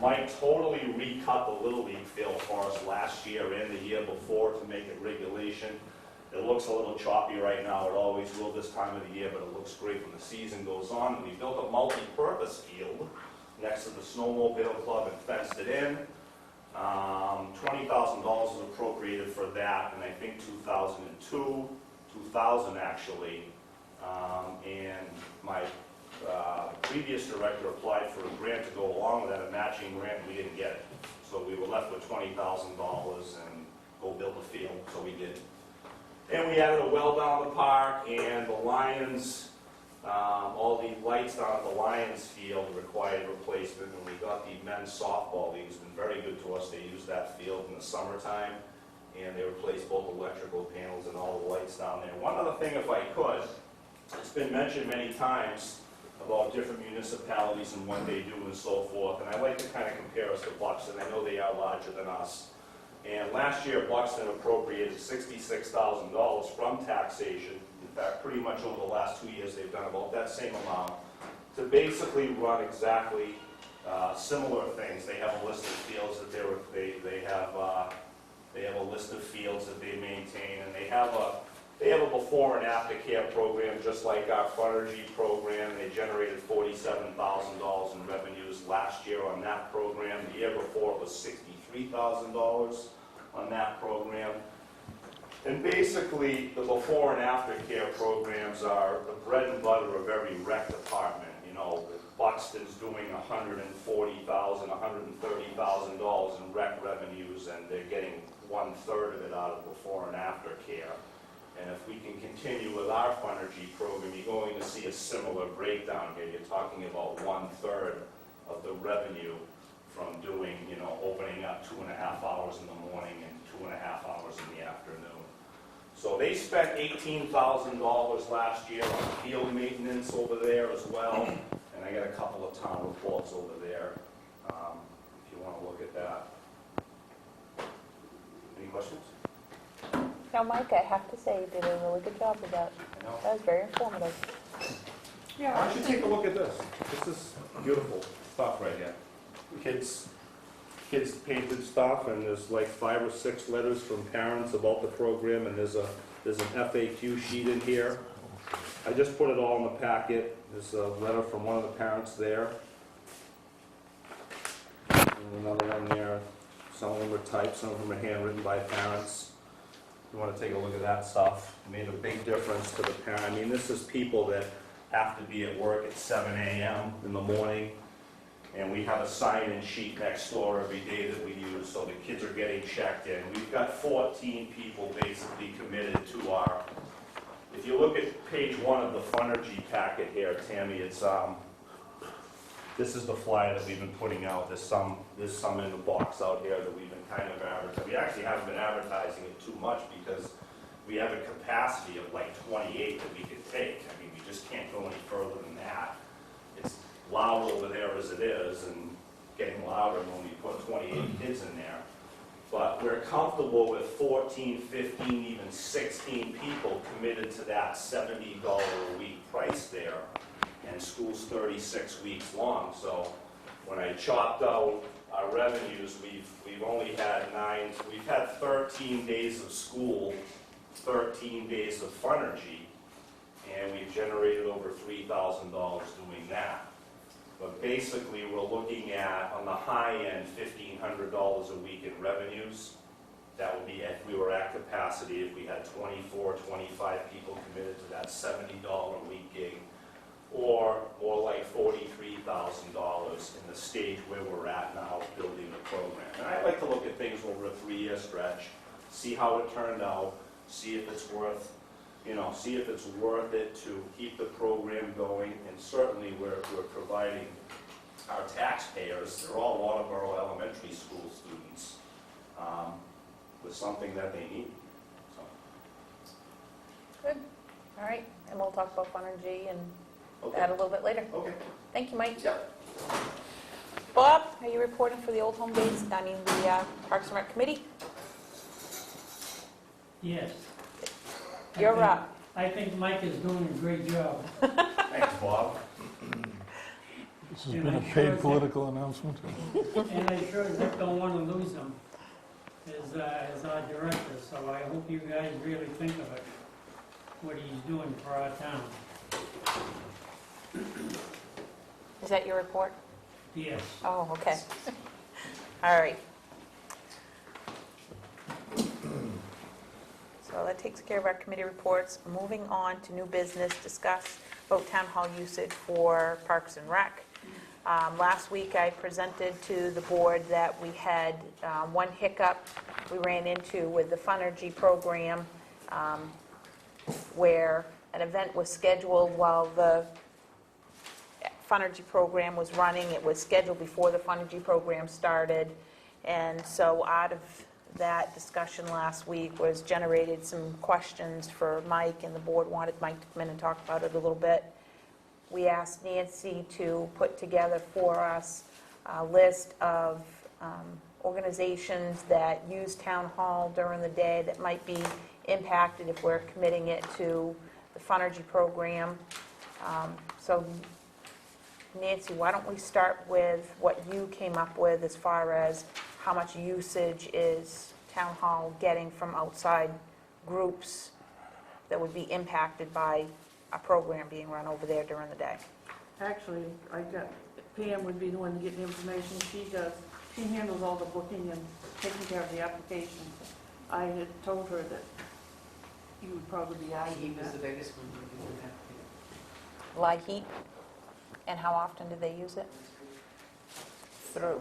Mike totally recut the Little League field for us last year and the year before to make it regulation. It looks a little choppy right now. It always will this time of the year, but it looks great when the season goes on. We built a multi-purpose field next to the snowmobile club and fenced it in. $20,000 was appropriated for that, and I think 2000 actually. And my previous director applied for a grant to go along with that, a matching grant, and we didn't get it. So we were left with $20,000 and go build a field, so we did. And we added a well down the park, and the Lions, all the lights down at the Lions field required replacement, and we got the men's softball league. It's been very good to us. They use that field in the summertime, and they replaced both electrical panels and all the lights down there. One other thing, if I could, it's been mentioned many times about different municipalities and what they do and so forth, and I like to kind of compare us to Buxton. I know they are larger than us. And last year, Buxton appropriated $66,000 from taxation. In fact, pretty much over the last 2 years, they've done about that same amount to basically run exactly similar things. They have a list of fields that they have a list of fields that they maintain, and they have a before and after care program, just like our Funergy program. They generated $47,000 in revenues last year on that program. The year before, it was $63,000 on that program. And basically, the before and after care programs are the bread and butter of every rec department. Buxton's doing $140,000, $130,000 in rec revenues, and they're getting 1/3 of it out of before and after care. And if we can continue with our Funergy program, you're going to see a similar breakdown here. You're talking about 1/3 of the revenue from doing, opening up 2.5 hours in the morning and 2.5 hours in the afternoon. So they spent $18,000 last year on field maintenance over there as well. And I got a couple of town reports over there, if you want to look at that. Any questions? Now, Mike, I have to say, you did a really good job with that. No? That was very informative. Yeah, Why don't you take a look at this? This is beautiful stuff right here. Kids kids painted stuff, and there's like 5 or 6 letters from parents about the program, and there's an FAQ sheet in here. I just put it all in the packet. There's a letter from one of the parents there. And another one there. Some of them are typed, some of them are handwritten by parents. You want to take a look at that stuff. It made a big difference to the parent. I mean, this is people that have to be at work at 7 a.m. in the morning, and we have a sign-in sheet next door every day that we use, so the kids are getting checked in. We've got 14 people basically committed to our, if you look at page 1 of the Funergy packet here, Tammy, it's, this is the flyer that we've been putting out. There's some in the box out here that we've been kind of advertising. We actually haven't been advertising it too much because we have a capacity of like 28 that we could take. I mean, we just can't go any further than that. It's loud over there as it is, and getting louder when we put 28 kids in there. But we're comfortable with 14, 15, even 16 people committed to that $70 a week price there. And school's 36 weeks long, so when I chopped out our revenues, we've only had we've had 13 days of school, 13 days of Funergy, and we've generated over $3,000 doing that. But basically, we're looking at, on the high end, $1,500 a week in revenues. That would be if we were at capacity, if we had 24, 25 people committed to that $70 a week gig, or more like $43,000 in the stage where we're at now building the program. And I like to look at things over a 3-year stretch, see how it turned out, see if it's worth, see if it's worth it to keep the program going. And certainly we're providing our taxpayers, they're all Waterboro elementary school students, with something that they need. So. Good. All right, and we'll talk about Funergy and Okay. that a little bit later. Okay. Thank you, Mike. Yep. Bob, are you reporting for the Old Home Days, the Parks and Rec Committee? Yes. You're up. I think Mike is doing a great job. Thanks, Bob. This has been a paid political announcement. And I sure as heck don't want to lose him as our director, so I hope you guys really think of it, what he's doing for our town. Is that your report? Yes. Oh, okay. All right. So that takes care of our committee reports. Moving on to new business, discuss vote town hall usage for Parks and Rec. Last week, I presented to the board that we had one hiccup we ran into with the Funergy program, where an event was scheduled while the Funergy program was running. It was scheduled before the Funergy program started. And so out of that discussion last week was generated some questions for Mike, and the board wanted Mike to come in and talk about it a little bit. We asked Nancy to put together for us a list of organizations that use town hall during the day that might be impacted if we're committing it to the Funergy program. So Nancy, why don't we start with what you came up with as far as how much usage is town hall getting from outside groups that would be impacted by a program being run over there during the day? Actually, Pam would be the one to get the information. She handles all the booking and taking care of the applications. I had told her that you would probably be asking that. the biggest one we would have to. Light heat? And how often do they use it? Through,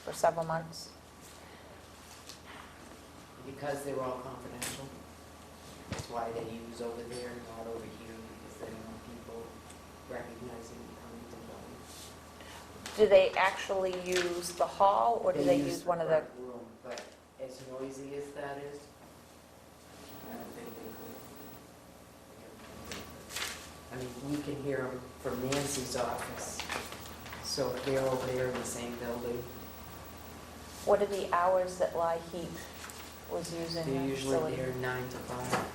for several months? Because they're all confidential. That's why they use over there and not over here, because they don't want people recognizing the coming and going. Do they actually use the hall, or do they use one of the? front room, but as noisy as that is, I don't think they could. I mean, we can hear them from Nancy's office, so if they're over there in the same building, What are the hours that Lie Heat was using they're the usually facility? there 9 to 5.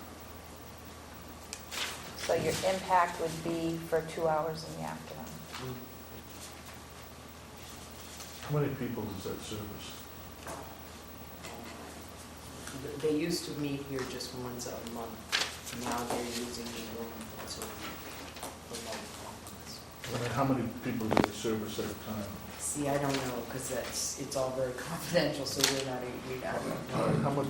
So your impact would be for 2 hours in the afternoon. How many people does that service? They used to meet here just once a month. Now they're using the room to remote conference. I mean, how many people do they service at a time? See, I don't know, because it's all very confidential, so we're not, I don't know. How much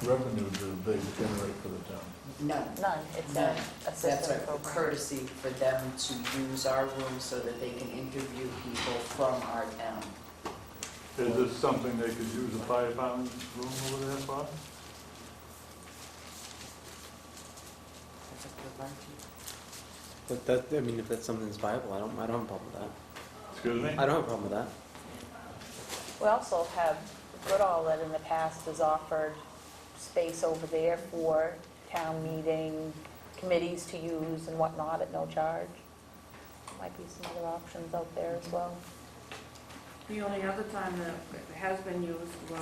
revenue do they generate for the town? None. None, it's None. an That's assistant a program. courtesy for them to use our room so that they can interview people from our town. Is this something they could use a fire department room over there for? That's a good one, too. But that, I mean, if that's something that's viable, I don't have a problem with that. Excuse me? I don't have a problem with that. We also have Goodall that in the past has offered space over there for town meeting committees to use and whatnot at no charge. Might be some other options out there as well. The only other time that it has been used was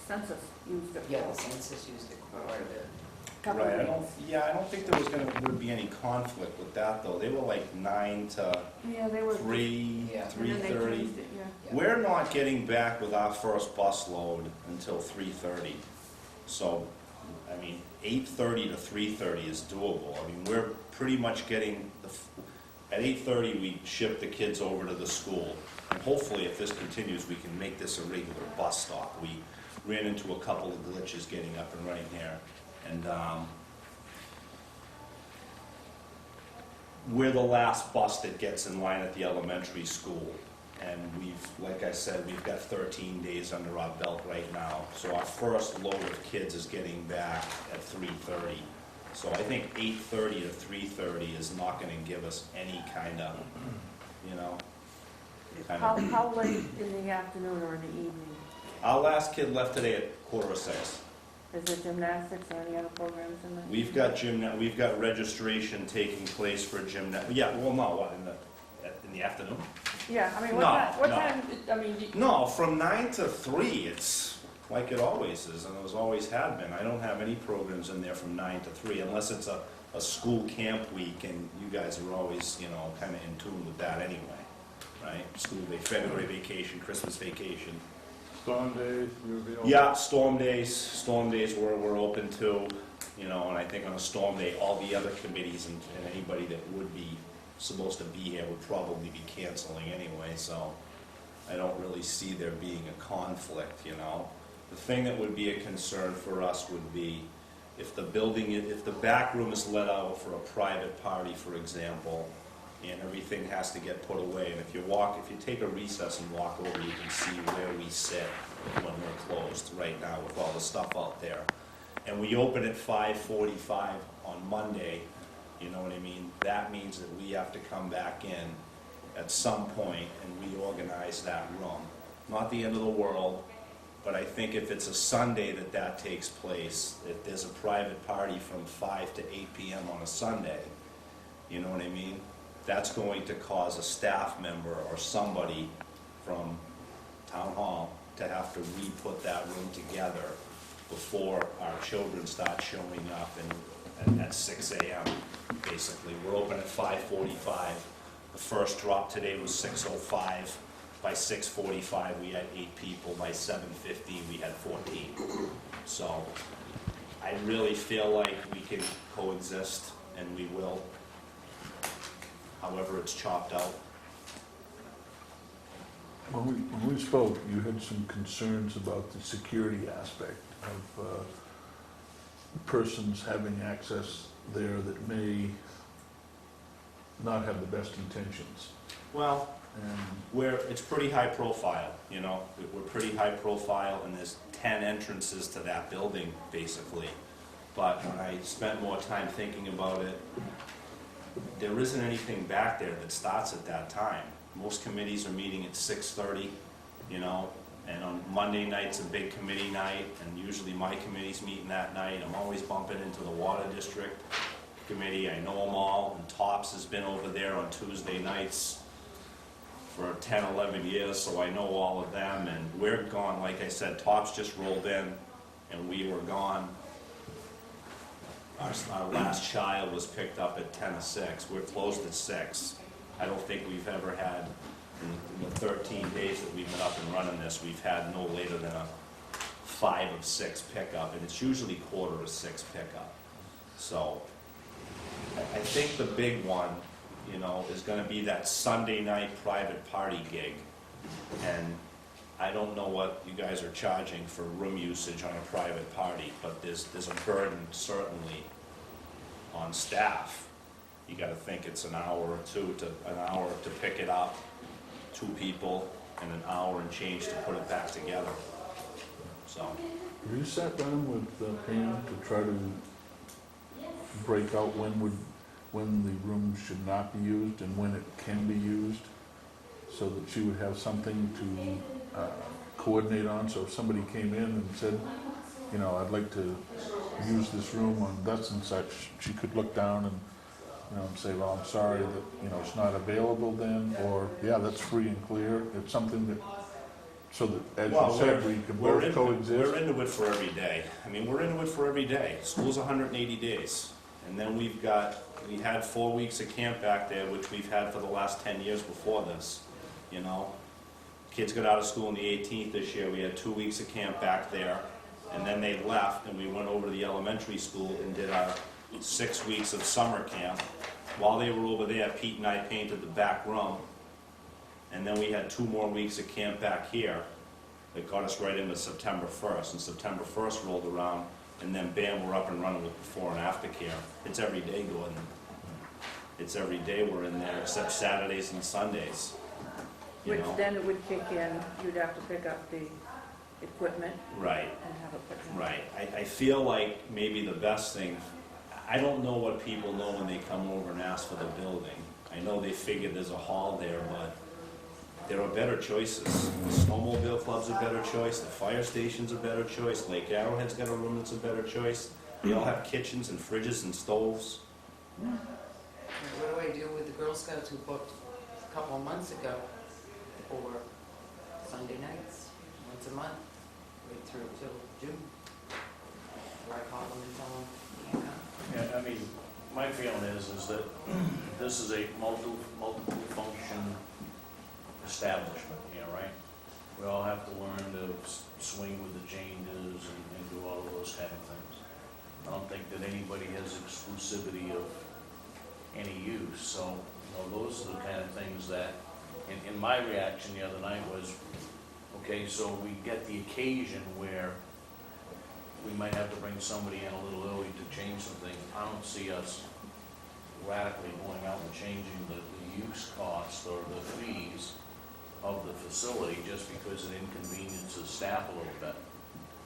census used it Yeah, the for. census used it quite a bit. Couple Right, of I don't, weeks. yeah, I don't think there was would be any conflict with that, though. They were like 9 to Yeah, they were. 3, Yeah. And then they 3:30. changed it, yeah. Yeah. We're not getting back with our first bus load until 3:30. So, I mean, 8:30 to 3:30 is doable. I mean, we're pretty much getting, at 8:30, we ship the kids over to the school. And hopefully, if this continues, we can make this a regular bus stop. We ran into a couple of glitches getting up and running here. And we're the last bus that gets in line at the elementary school. And like I said, we've got 13 days under our belt right now. So our first load of kids is getting back at 3:30. So I think 8:30 to 3:30 is not gonna give us any kind of, you know, How late in the afternoon or in the evening? Our last kid left today at 5:45. Is there gymnastics or any other programs in there? We've got registration taking place for yeah, well, no, what, in the afternoon? Yeah, I mean, what No, time, what no. time, I mean, No, from 9 to 3, it's like it always is, and it always had been. I don't have any programs in there from 9 to 3, unless it's a school camp week, and you guys are always, you know, kind of in tune with that anyway, right? February vacation, Christmas vacation. Storm days, you'll be open? Yeah, storm days we're open to, you know, and I think on a storm day, all the other committees and anybody that would be supposed to be here would probably be canceling anyway, so I don't really see there being a conflict, you know. The thing that would be a concern for us would be if the back room is let out for a private party, for example, and everything has to get put away, and if you take a recess and walk over, you can see where we sit when we're closed right now with all the stuff out there. And we open at 5:45 on Monday, you know what I mean? That means that we have to come back in at some point and reorganize that room. Not the end of the world, but I think if it's a Sunday that takes place, if there's a private party from 5 to 8 p.m. on a Sunday, you know what I mean? That's going to cause a staff member or somebody from Town Hall to have to re-put that room together before our children start showing up at 6 a.m. Basically, we're open at 5:45. The first drop today was 6:05. By 6:45, we had 8 people. By 7:15, we had 14. So I really feel like we can coexist, and we will. However it's chopped out. When we spoke, you had some concerns about the security aspect of persons having access there that may not have the best intentions. Well, And it's pretty high profile, you know, we're pretty high profile, and there's 10 entrances to that building, basically. But when I spent more time thinking about it, there isn't anything back there that starts at that time. Most committees are meeting at 6:30, you know, and on Monday night's a big committee night, and usually my committee's meeting that night. I'm always bumping into the Water District Committee, I know them all, and Tops has been over there on Tuesday nights for 10, 11 years, so I know all of them, and we're gone, like I said, Tops just rolled in, and we were gone. Our last child was picked up at 10 to 6. We're closed at 6. I don't think we've ever had, in the 13 days that we've been up and running this, we've had no later than a 5 of 6 pickup, and it's usually 5:45 pickup. So I think the big one, you know, is gonna be that Sunday night private party gig. And I don't know what you guys are charging for room usage on a private party, but there's a burden certainly on staff. You gotta think it's an hour to pick it up, 2 people, and an hour and change to put it back together. So, Have you sat down with Pam to try to break out when the room should not be used and when it can be used? So that she would have something to coordinate on, so if somebody came in and said, you know, I'd like to use this room on thus and such, she could look down and, you know, and say, well, I'm sorry that, you know, it's not available then, or, yeah, that's free and clear. It's something that, so that, as well, you said, we can both coexist. we're into it for every day. I mean, we're into it for every day. School's 180 days. And then we had 4 weeks of camp back there, which we've had for the last 10 years before this, you know. Kids got out of school on the 18th this year. We had 2 weeks of camp back there. And then they left, and we went over to the elementary school and did our 6 weeks of summer camp. While they were over there, Pete and I painted the back room. And then we had 2 more weeks of camp back here that got us right into September 1st. And September 1st rolled around, and then bam, we're up and running with before and after care. It's every day, Gordon. It's every day we're in there, except Saturdays and Sundays. You Which know? then it would kick in, you'd have to pick up the equipment Right. and have it put in. Right. I feel like maybe the best thing, I don't know what people know when they come over and ask for the building. I know they figure there's a hall there, but there are better choices. The snowmobile club's a better choice, the fire station's a better choice, Lake Arrowhead's got a room that's a better choice. They all have kitchens and fridges and stoves. What do I do with the Girl Scouts who booked a couple of months ago for Sunday nights, once a month, right through till June? Do I call them and tell them you can't come? Yeah, I mean, my feeling is that this is a multiple function establishment here, right? We all have to learn to swing with the changes and do all of those kind of things. I don't think that anybody has exclusivity of any use, so, you know, those are the kind of things that, in my reaction the other night was, okay, so we get the occasion where we might have to bring somebody in a little early to change some things. I don't see us radically going out and changing the use cost or the fees of the facility just because it inconveniences staff a little bit,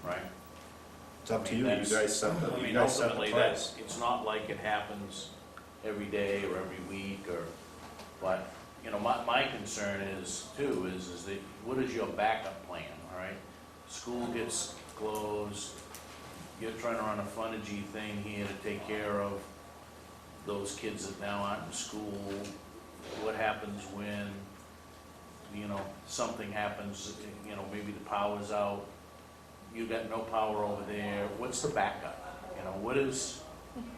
right? It's up to I mean, you, you that's- guys set the, I you mean, guys set the ultimately, price. it's not like it happens every day or every week or, but, you know, my concern is, too, is that what is your backup plan, all right? School gets closed, you're trying to run a frontage thing here to take care of those kids that now aren't in school. What happens when, you know, something happens, you know, maybe the power's out, you got no power over there, what's the backup? You know, what is,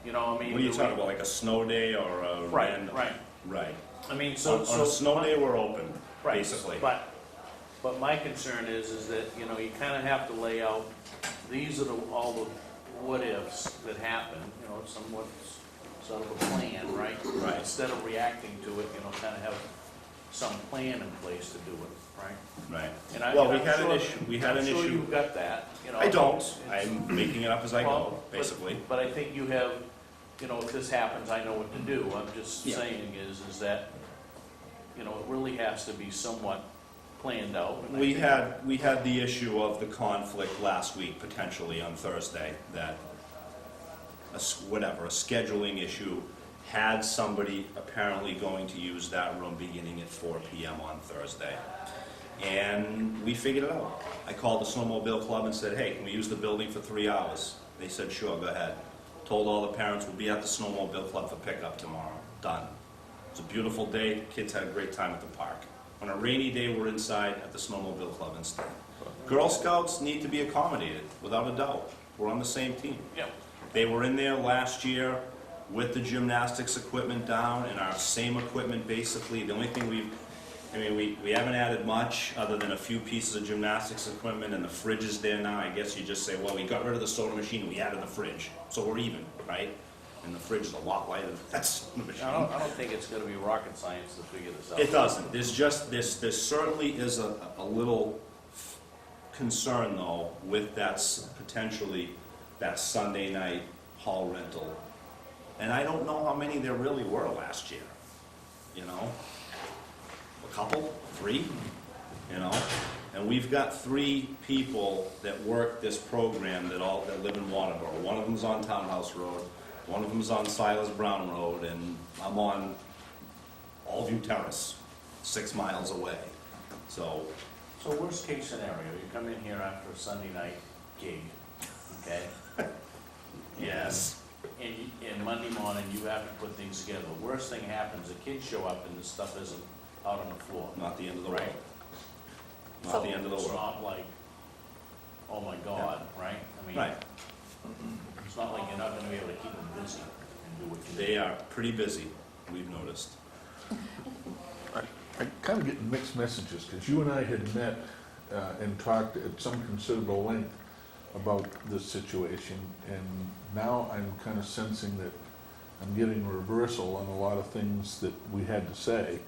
you know, I mean. What are you talking about, like a snow day or a Right, random? right. Right. I mean, so. On a snow day, we're open, Right, basically. But my concern is that, you know, you kind of have to lay out, these are all the what-ifs that happen, you know, somewhat sort of a plan, right? Right. Instead of reacting to it, you know, kind of have some plan in place to do it, right? Right. And I- Well, and we I'm had an sure- issue, we had an I'm sure issue. you've got that, you know. I don't, it's- I'm making it up as I go, Well, basically. But I think you have, you know, if this happens, I know what to do. I'm just Yeah. saying is that, you know, it really has to be somewhat planned out. and I We think- had the issue of the conflict last week, potentially on Thursday, that a scheduling issue, had somebody apparently going to use that room beginning at 4 PM on Thursday. And we figured it out. I called the snowmobile club and said, hey, can we use the building for 3 hours? They said, sure, go ahead. Told all the parents, we'll be at the snowmobile club for pickup tomorrow. Done. It's a beautiful day, kids had a great time at the park. On a rainy day, we're inside at the snowmobile club instead. Girl Scouts need to be accommodated, without a doubt. We're on the same team. Yeah. They were in there last year with the gymnastics equipment down and our same equipment basically. The only thing I mean, we haven't added much, other than a few pieces of gymnastics equipment, and the fridge is there now. I guess you just say, well, we got rid of the soda machine, and we added the fridge, so we're even, right? And the fridge is a lot lighter than that soda machine. I don't think it's gonna be rocket science to figure this out. It doesn't. There's just, there certainly is a little concern, though, with that potentially that Sunday night hall rental. And I don't know how many there really were last year, you know? A couple, 3, you know? And we've got 3 people that work this program that live in Waterboro. One of them's on Townhouse Road, one of them's on Silas Brown Road, and I'm on Allview Terrace, 6 miles away. So, worst case scenario, you come in here after a Sunday night gig, okay? yes. And Monday morning, you have to put things together. The worst thing happens, the kids show up and the stuff isn't out on the floor. Not the end of the world. Right. Not the end of the It's world. not like, oh my God, right? I mean, Right. it's not like you're not gonna be able to keep them busy and do what you They are pretty busy, we've noticed. I kind of get mixed messages, because you and I had met and talked at some considerable length about this situation, and now I'm kind of sensing that I'm getting a reversal on a lot of things that we had to say,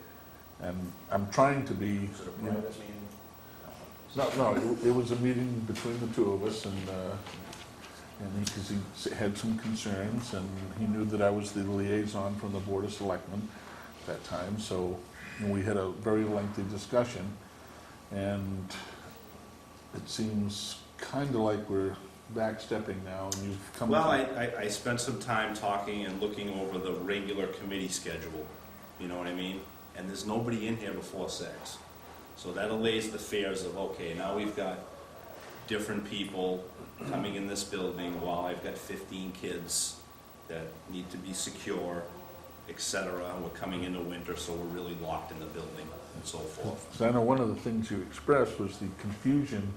and I'm trying to be, Is it a you know, private meeting? no, it was a meeting between the two of us, and because he had some concerns, and he knew that I was the liaison from the Board of Selectmen at that time, so we had a very lengthy discussion, and it seems kind of like we're backstepping now, and you've come. Well, I spent some time talking and looking over the regular committee schedule, you know what I mean? And there's nobody in here before 6. So that allays the fears of, okay, now we've got different people coming in this building while I've got 15 kids that need to be secure, et cetera. We're coming into winter, so we're really locked in the building and so forth. So I know one of the things you expressed was the confusion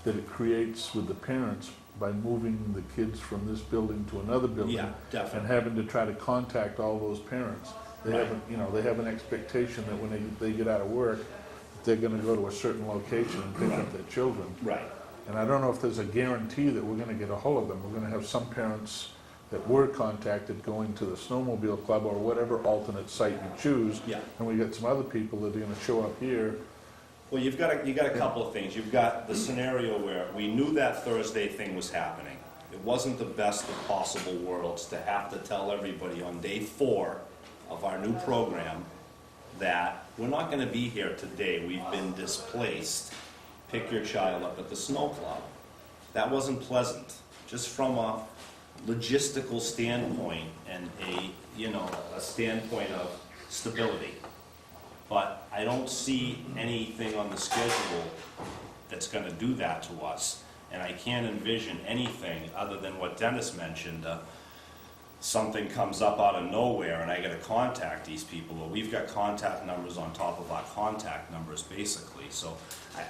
that it creates with the parents by moving the kids from this building to another building. Yeah, And definitely. having to try to contact all those parents. They Right. they have an expectation that when they get out of work, they're gonna go to a certain location and pick up their children. Right. And I don't know if there's a guarantee that we're gonna get a hold of them. We're gonna have some parents that were contacted going to the snowmobile club or whatever alternate site you choose. Yeah. And we got some other people that are gonna show up here. Well, you got a couple of things. You've got the scenario where we knew that Thursday thing was happening. It wasn't the best of possible worlds to have to tell everybody on day 4 of our new program that we're not gonna be here today, we've been displaced. Pick your child up at the snow club. That wasn't pleasant, just from a logistical standpoint and a standpoint of stability. But I don't see anything on the schedule that's gonna do that to us. And I can't envision anything other than what Dennis mentioned, something comes up out of nowhere and I gotta contact these people, but we've got contact numbers on top of our contact numbers, basically. So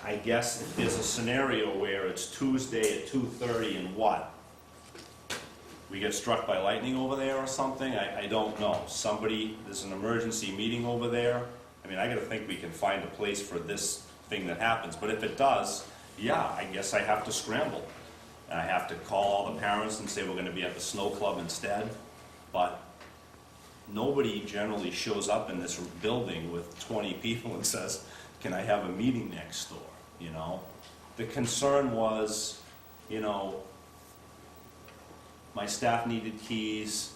I guess if there's a scenario where it's Tuesday at 2:30 and what? We get struck by lightning over there or something? I don't know. There's an emergency meeting over there. I mean, I gotta think we can find a place for this thing that happens, but if it does, yeah, I guess I have to scramble. And I have to call all the parents and say we're gonna be at the snow club instead. But nobody generally shows up in this building with 20 people and says, can I have a meeting next door, you know? The concern was, my staff needed keys,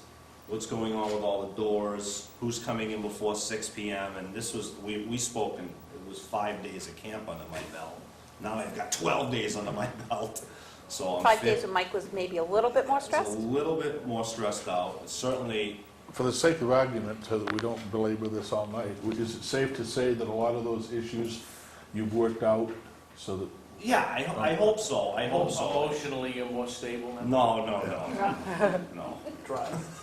what's going on with all the doors, who's coming in before 6 PM, and this was, we spoke, and it was 5 days of camp under my belt. Now I've got 12 days under my belt, so I'm 5 days, and Mike was maybe a little bit more I was stressed? a little bit more stressed out, certainly. For the sake of argument, so that we don't belabor this all night, is it safe to say that a lot of those issues you've worked out so that? Yeah, I hope so, I hope so. Emotionally, you're more stable now? No.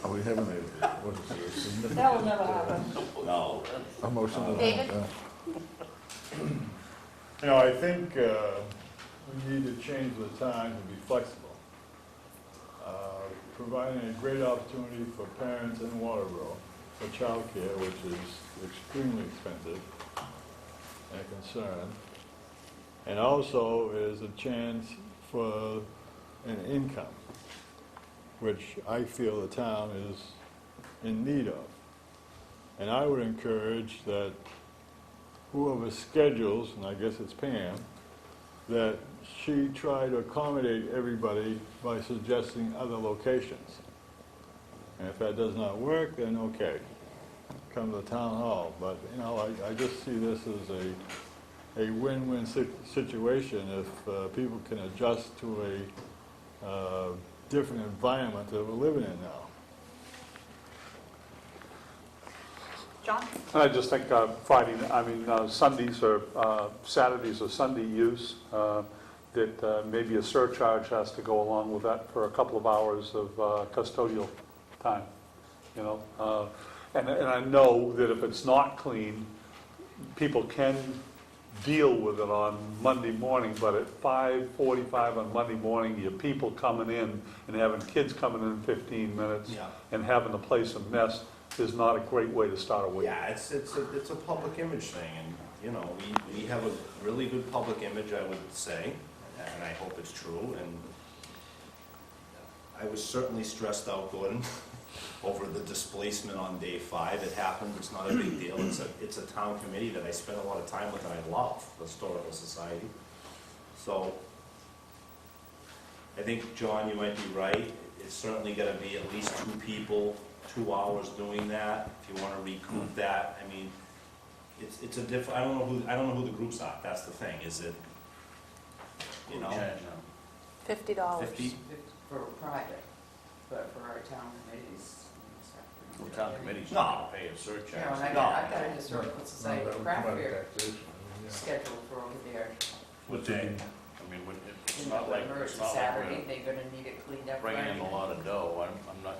Are we having what is this? That will never happen. No. Emotional. David? I think we need to change the time to be flexible. Providing a great opportunity for parents in Waterboro for childcare, which is extremely expensive. and concern. And also is a chance for an income, which I feel the town is in need of. And I would encourage that whoever schedules, and I guess it's Pam, that she try to accommodate everybody by suggesting other locations. And if that does not work, then okay, come to the town hall. But, you know, I just see this as a win-win situation if people can adjust to a different environment that we're living in now. John? I just think Sundays or Saturdays or Sunday use, that maybe a surcharge has to go along with that for a couple of hours of custodial time, you know. And I know that if it's not clean, people can deal with it on Monday morning, but at 5:45 on Monday morning, you have people coming in and having kids coming in 15 minutes Yeah. and having the place a mess is not a great way to start a week. Yeah, it's a public image thing, and, you know, we have a really good public image, I would say, and I hope it's true, and I was certainly stressed out, Gordon, over the displacement on day 5. It happened, it's not a big deal, it's a town committee that I spent a lot of time with, and I love, the Historical Society. So, I think, John, you might be right, it's certainly gonna be at least 2 people, 2 hours doing that, if you wanna recoup that. I mean, it's a I don't know who the groups are, that's the thing, is it, you know, $50. 50? For private, but for our town committees. Well, town committee's No. not gonna pay a You know, surcharge. and I've got a historical society craft fair scheduled for over there. What day? I mean, it's You not know, like, it's it's not like Saturday, we're they're gonna need it cleaned up. bringing in Friday. a lot of dough. I'm not,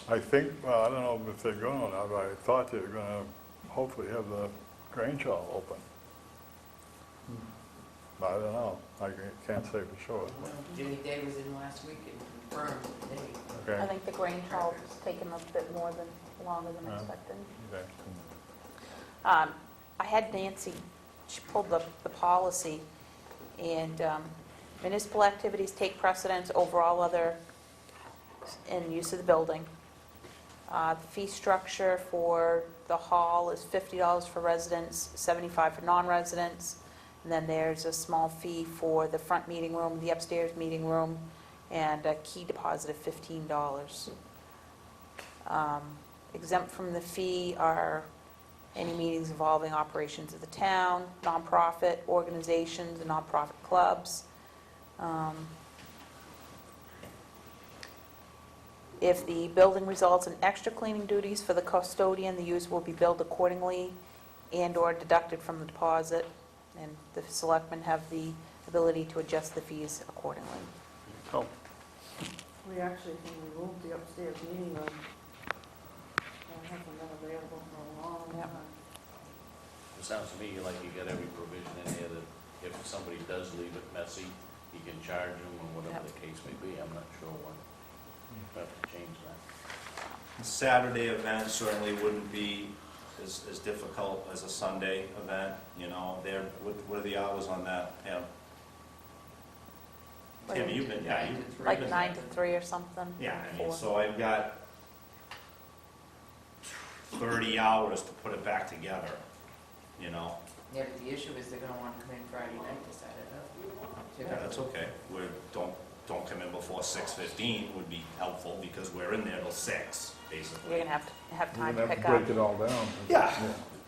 I think, well, I don't know if they're going or not, but I thought they were gonna hopefully have the Grange Hall open. But I don't know, I can't say for sure. Jenny Day was in last week and confirmed the date. I Okay, think the Grange Hall's taken a bit longer than Yeah. expected. okay. I had Nancy, she pulled the policy, and municipal activities take precedence over all other in use of the building. The fee structure for the hall is $50 for residents, $75 for non-residents, and then there's a small fee for the front meeting room, the upstairs meeting room, and a key deposit of $15. Exempt from the fee are any meetings involving operations of the town, nonprofit organizations, and nonprofit clubs. If the building results in extra cleaning duties for the custodian, the use will be billed accordingly and/or deducted from the deposit, and the selectmen have the ability to adjust the fees accordingly. Oh, We actually can remove the upstairs meeting room. That hasn't been available for a long Yep. time. it sounds to me like you got every provision in there that if somebody does leave it messy, you can charge them or whatever Yep. the case may be. I'm not sure when you have to change that. The Saturday event certainly wouldn't be as difficult as a Sunday event, you know, what are the hours on that, Pam? Tim, you've been, yeah, you've Like been 9 there. to 3 or something? Yeah, I mean, 4. so I've got 30 hours to put it back together, you know? Yeah, but the issue is they're gonna wanna come in Friday night to set it up. Yeah, that's okay. Don't come in before 6:15 would be helpful, because we're in there till 6, basically. You're going to have time to We're gonna pick have to up. break it all down.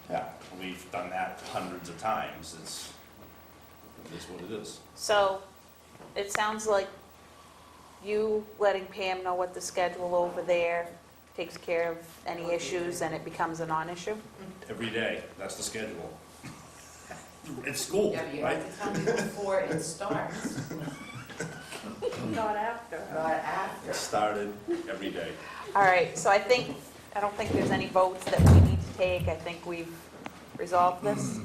Yeah, we've done that hundreds of times. It is what it is. So, it sounds like you letting Pam know what the schedule over there takes care of any issues, and it becomes a non-issue? Every day, that's the schedule. It's school, Yeah, but you right? have to tell me before it starts, Not after. not after. It started every day. All right, so I don't think there's any votes that we need to take. I think we've resolved this.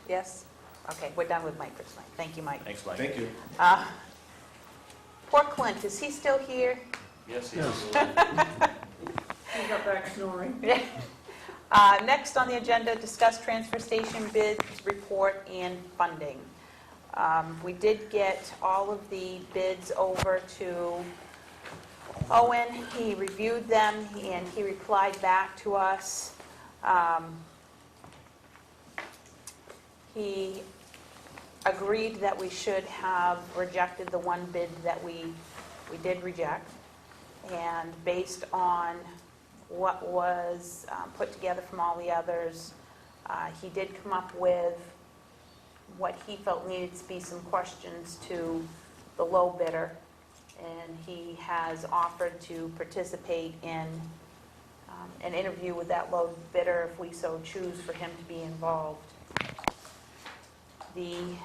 Yes? Okay, we're done with Mike for tonight. Thank you, Mike. Thanks, Mike. Thank you. Poor Clint, is he still here? Yes, yes. He got back snoring. Next on the agenda, discuss transfer station bids, report, and funding. We did get all of the bids over to Owen. He reviewed them, and he replied back to us. He agreed that we should have rejected the one bid that we did reject. And based on what was put together from all the others, he did come up with what he felt needed to be some questions to the low bidder. And he has offered to participate in an interview with that low bidder if we so choose for him to be involved. I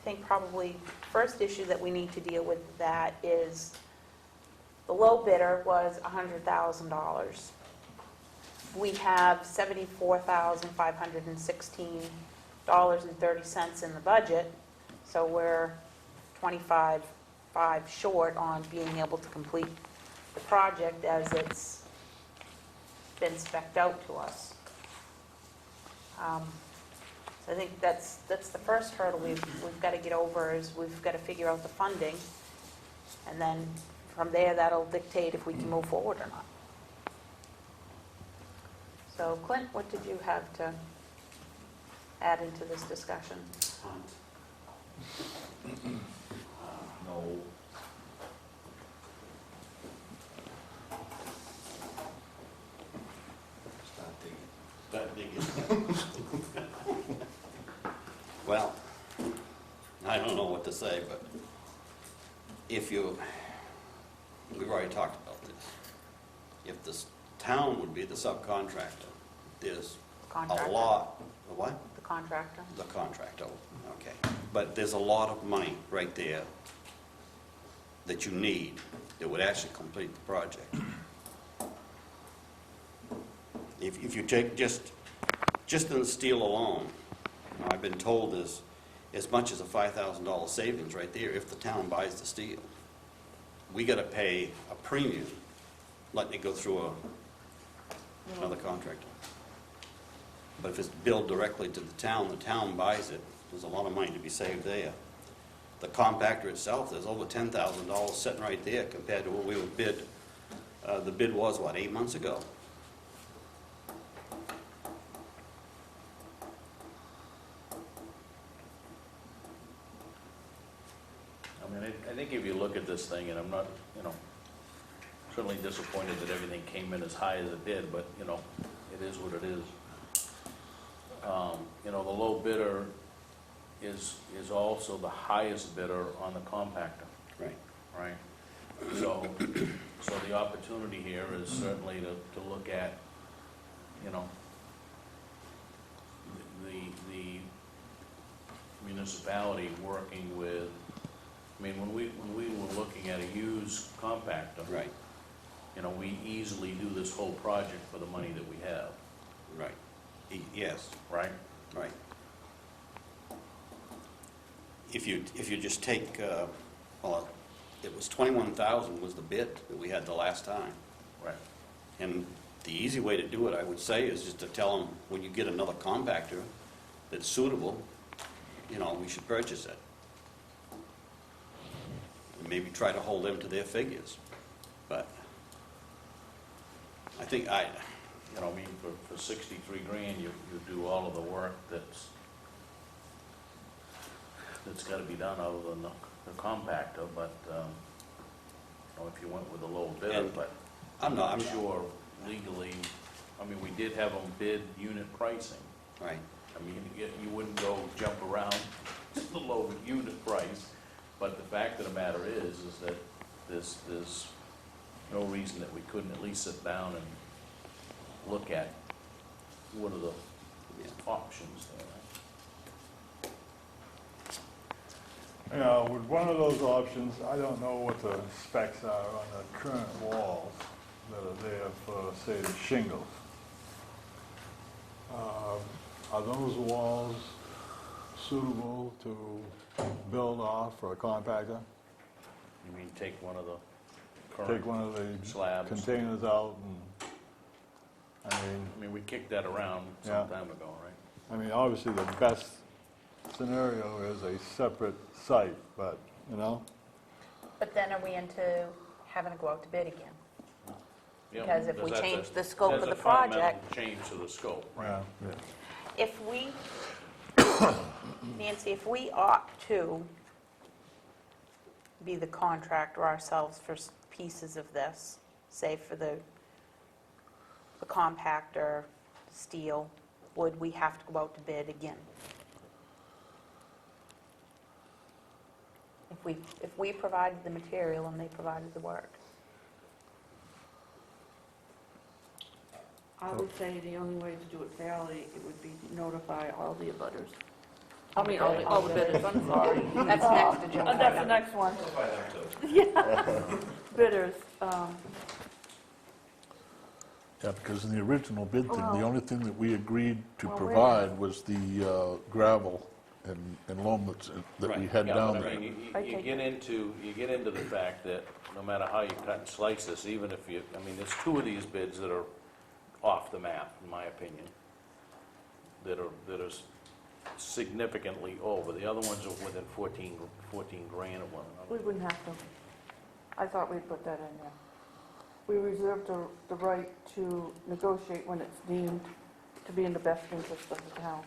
think probably first issue that we need to deal with that is the low bidder was $100,000. We have $74,516.30 in the budget, so we're $25,500 short on being able to complete the project as it's been spec'd out to us. So I think that's the first hurdle we've got to get over, is we've got to figure out the funding, and then from there, that'll dictate if we can move forward or not. So Clint, what did you have to add into this discussion? No. Start digging. Well, I don't know what to say, but we've already talked about this. If the town would be the subcontractor, there's a Contractor. lot, the what? The contractor? The contractor, okay. But there's a lot of money right there that you need that would actually complete the project. If you take just in the steel alone, I've been told there's as much as a $5,000 savings right there if the town buys the steel. We got to pay a premium letting it go through another contractor. But if it's billed directly to the town buys it, there's a lot of money to be saved there. The compactor itself, there's over $10,000 sitting right there compared to what we would bid. The bid was, 8 months ago? I mean, I think if you look at this thing, and I'm not, certainly disappointed that everything came in as high as it did, but, it is what it is. The low bidder is also the highest bidder on the compactor, Right. right? So the opportunity here is certainly to look at, the municipality working with, when we were looking at a used compactor, Right, we easily do this whole project for the money that we have, right. Yes, right? right. If you just take, it was 21,000 was the bid that we had the last time. Right. And the easy way to do it, I would say, is just to tell them, when you get another compactor that's suitable, we should purchase it. And maybe try to hold them to their figures. But I think for 63 grand, you do all of the work that's got to be done other than the compactor, but, if you went with a low bidder, And but I'm sure legally, we did have them bid unit pricing. Right. You wouldn't go jump around to the low unit price, but the fact of the matter is that there's no reason that we couldn't at least sit down and look at what are the options there. With one of those options, I don't know what the specs are on the current walls that are there for, say, the shingles. Are those walls suitable to build off for a compactor? You mean take one of the Take current one of the slabs? containers out and I I mean, we kicked that around Yeah. some time ago, right? mean, obviously, the best scenario is a separate site, but, you know, But then are we into having to go out to bid again? Yeah, Because if we that's a- change the scope of that's the a fundamental project- change to the scope, right? yeah. If we, Nancy, if we opt to be the contractor ourselves for pieces of this, say for the compactor, steel, would we have to go out to bid again? If we provided the material and they provided the work? I would say the only way to do it fairly, it would be to notify all the abutters. I mean, all the bidders, I'm sorry. That's next agenda. That's the next one. Notify them too. Yeah, bidders. Yeah, because in the original bid thing, the Well- only thing that we agreed to Well, wait a provide was the gravel and loam that we Right. had Yeah, down but I there. mean, I you take get into the fact that no matter how you cut and slice this, even if you, I mean, there's two of these bids that are off the map, in my opinion, that are significantly over. The other ones are within 14 grand of one We another. wouldn't have to. I thought we'd put that in there. We reserve the right to negotiate when it's deemed to be in the best interest of the town.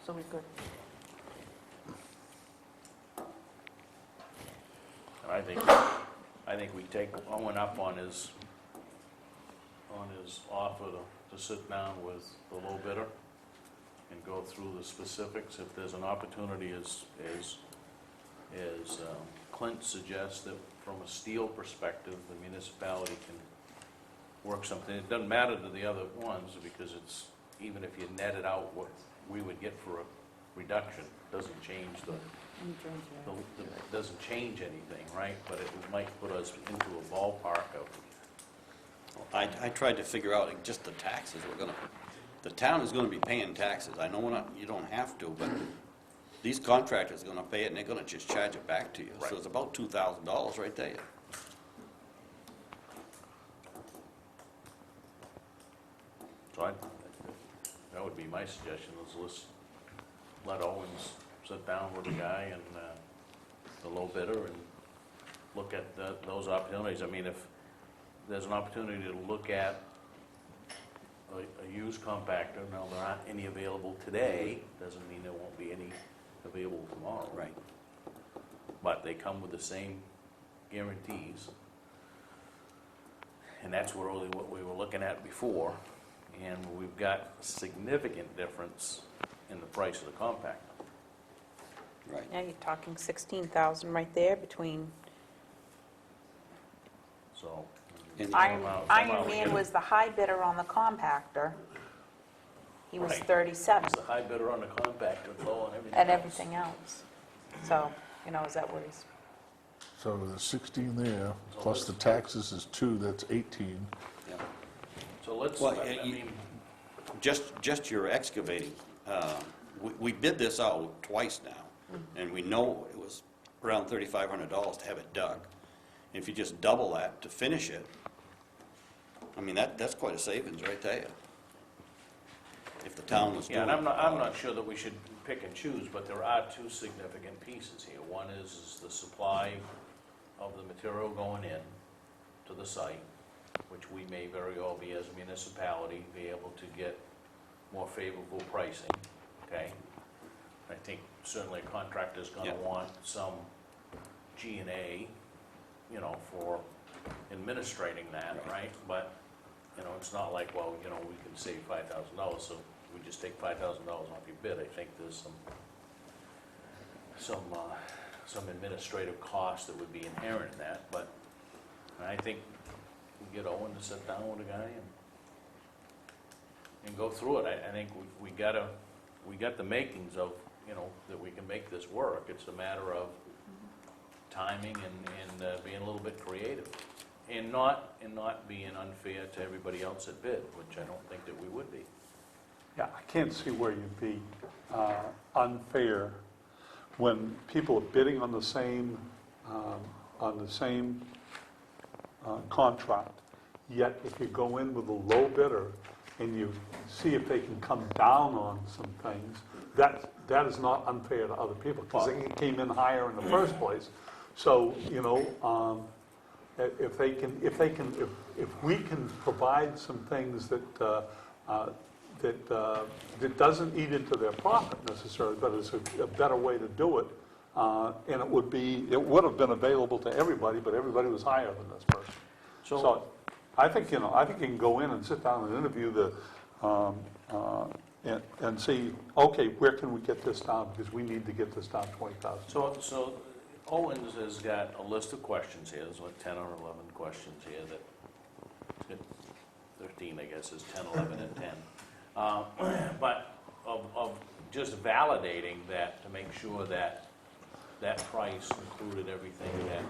So we could. And I think we take Owen up on his offer to sit down with the low bidder and go through the specifics. If there's an opportunity, as Clint suggests, that from a steel perspective, the municipality can work something. It doesn't matter to the other ones, because it's, even if you netted out what we would get for a reduction, doesn't change doesn't change anything, right? But it might put us into a ballpark of, I tried to figure out just the taxes the town is gonna be paying taxes. I know you don't have to, but these contractors are gonna pay it, and they're gonna just charge it back to you. Right. So it's about $2,000 right there. so that would be my suggestion, is let's let Owens sit down with the guy and the low bidder and look at those opportunities. I mean, if there's an opportunity to look at a used compactor, now there aren't any available today, doesn't mean there won't be any available tomorrow. Right. But they come with the same guarantees. And that's really what we were looking at before. And we've got significant difference in the price of the compactor. Right. Now you're talking 16,000 right there between, So. And- Iron somehow we Man get- was the high bidder on the compactor. He was Right. 37, It's the high bidder on the compactor, low on everything and else. everything else. So, is that where he's, So there's 16 there, So plus the let's- taxes is 2, that's 18. Yeah. So let's, Well, I mean, Just your excavating, we bid this out twice now, and we know it was around $3,500 to have it dug. If you just double that to finish it, I mean, that's quite a savings right there. If the town was doing yeah, it. and I'm not sure that we should pick and choose, but there are two significant pieces here. One is the supply of the material going in to the site, which we may very well be, as a municipality, be able to get more favorable pricing, okay? I think certainly a contractor's gonna Yeah. want some G&A, for administrating that, Right. right? But, it's not like, well, we can save $5,000, so we just take $5,000 off your bid. I think there's some administrative cost that would be inherent in that, but I think we get Owen to sit down with a guy and go through it. I think we got the makings of, that we can make this work. It's a matter of timing and being a little bit creative, and not being unfair to everybody else that bid, which I don't think that we would be. Yeah, I can't see where you'd be unfair when people are bidding on the same contract. Yet if you go in with a low bidder and you see if they can come down on some things, that is not unfair to other people because they came in higher in the first place. So, if we can provide some things that doesn't eat into their profit necessarily, but is a better way to do it, and it would have been available to everybody, but everybody was higher than this person. So I think you can go in and sit down and interview and see, okay, where can we get this down? Because we need to get this down 20,000. So Owens has got a list of questions here, there's like 10 or 11 questions here that, 13 I guess is 10, 11, and 10. But of just validating that to make sure that that price included everything that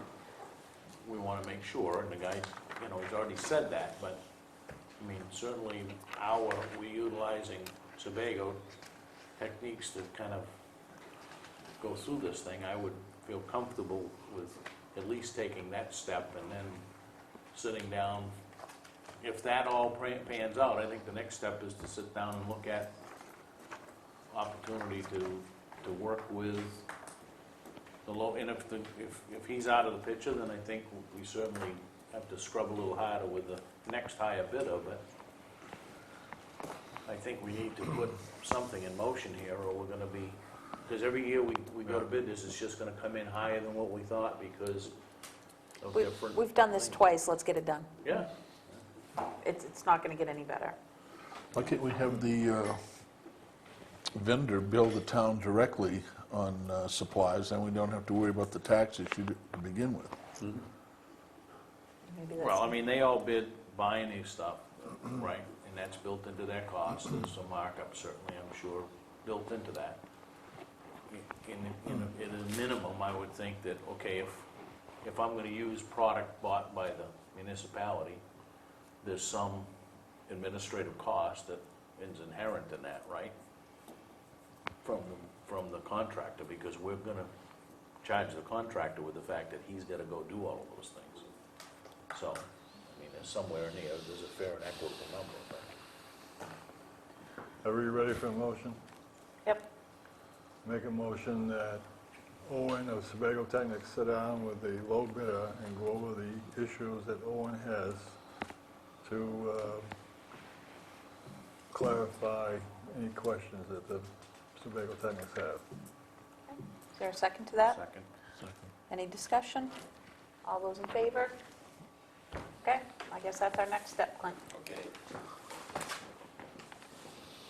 we want to make sure, and the guy, he's already said that, but I mean, certainly we're utilizing Sebago techniques to kind of go through this thing. I would feel comfortable with at least taking that step and then sitting down. If that all pans out, I think the next step is to sit down and look at opportunity to work with the low, and if he's out of the picture, then I think we certainly have to scrub a little harder with the next higher bidder, but I think we need to put something in motion here, or we're gonna be, because every year we go to bid this, it's just gonna come in higher than what we thought because of different. We've done this twice, let's get it done. Yeah. It's not going to get any better. Why can't we have the vendor bill the town directly on supplies, and we don't have to worry about the tax issue to begin with? Maybe that's- Well, I mean, they all bid buying these stuff, right? And that's built into their cost. There's some markup, certainly, I'm sure, built into that. In a minimum, I would think that, okay, if I'm going to use product bought by the municipality, there's some administrative cost that is inherent in that, right? From the contractor, because we're going to charge the contractor with the fact that he's got to go do all of those things. So, I mean, there's somewhere in here, there's a fair and equitable number. But Are we ready for a motion? Yep. Make a motion that Owen of Sebago Technics sit down with the low bidder and go over the issues that Owen has to clarify any questions that the Sebago Technics have. Is there a second to that? second. Any discussion? All those in favor? Okay, I guess that's our next step, Clint. Okay.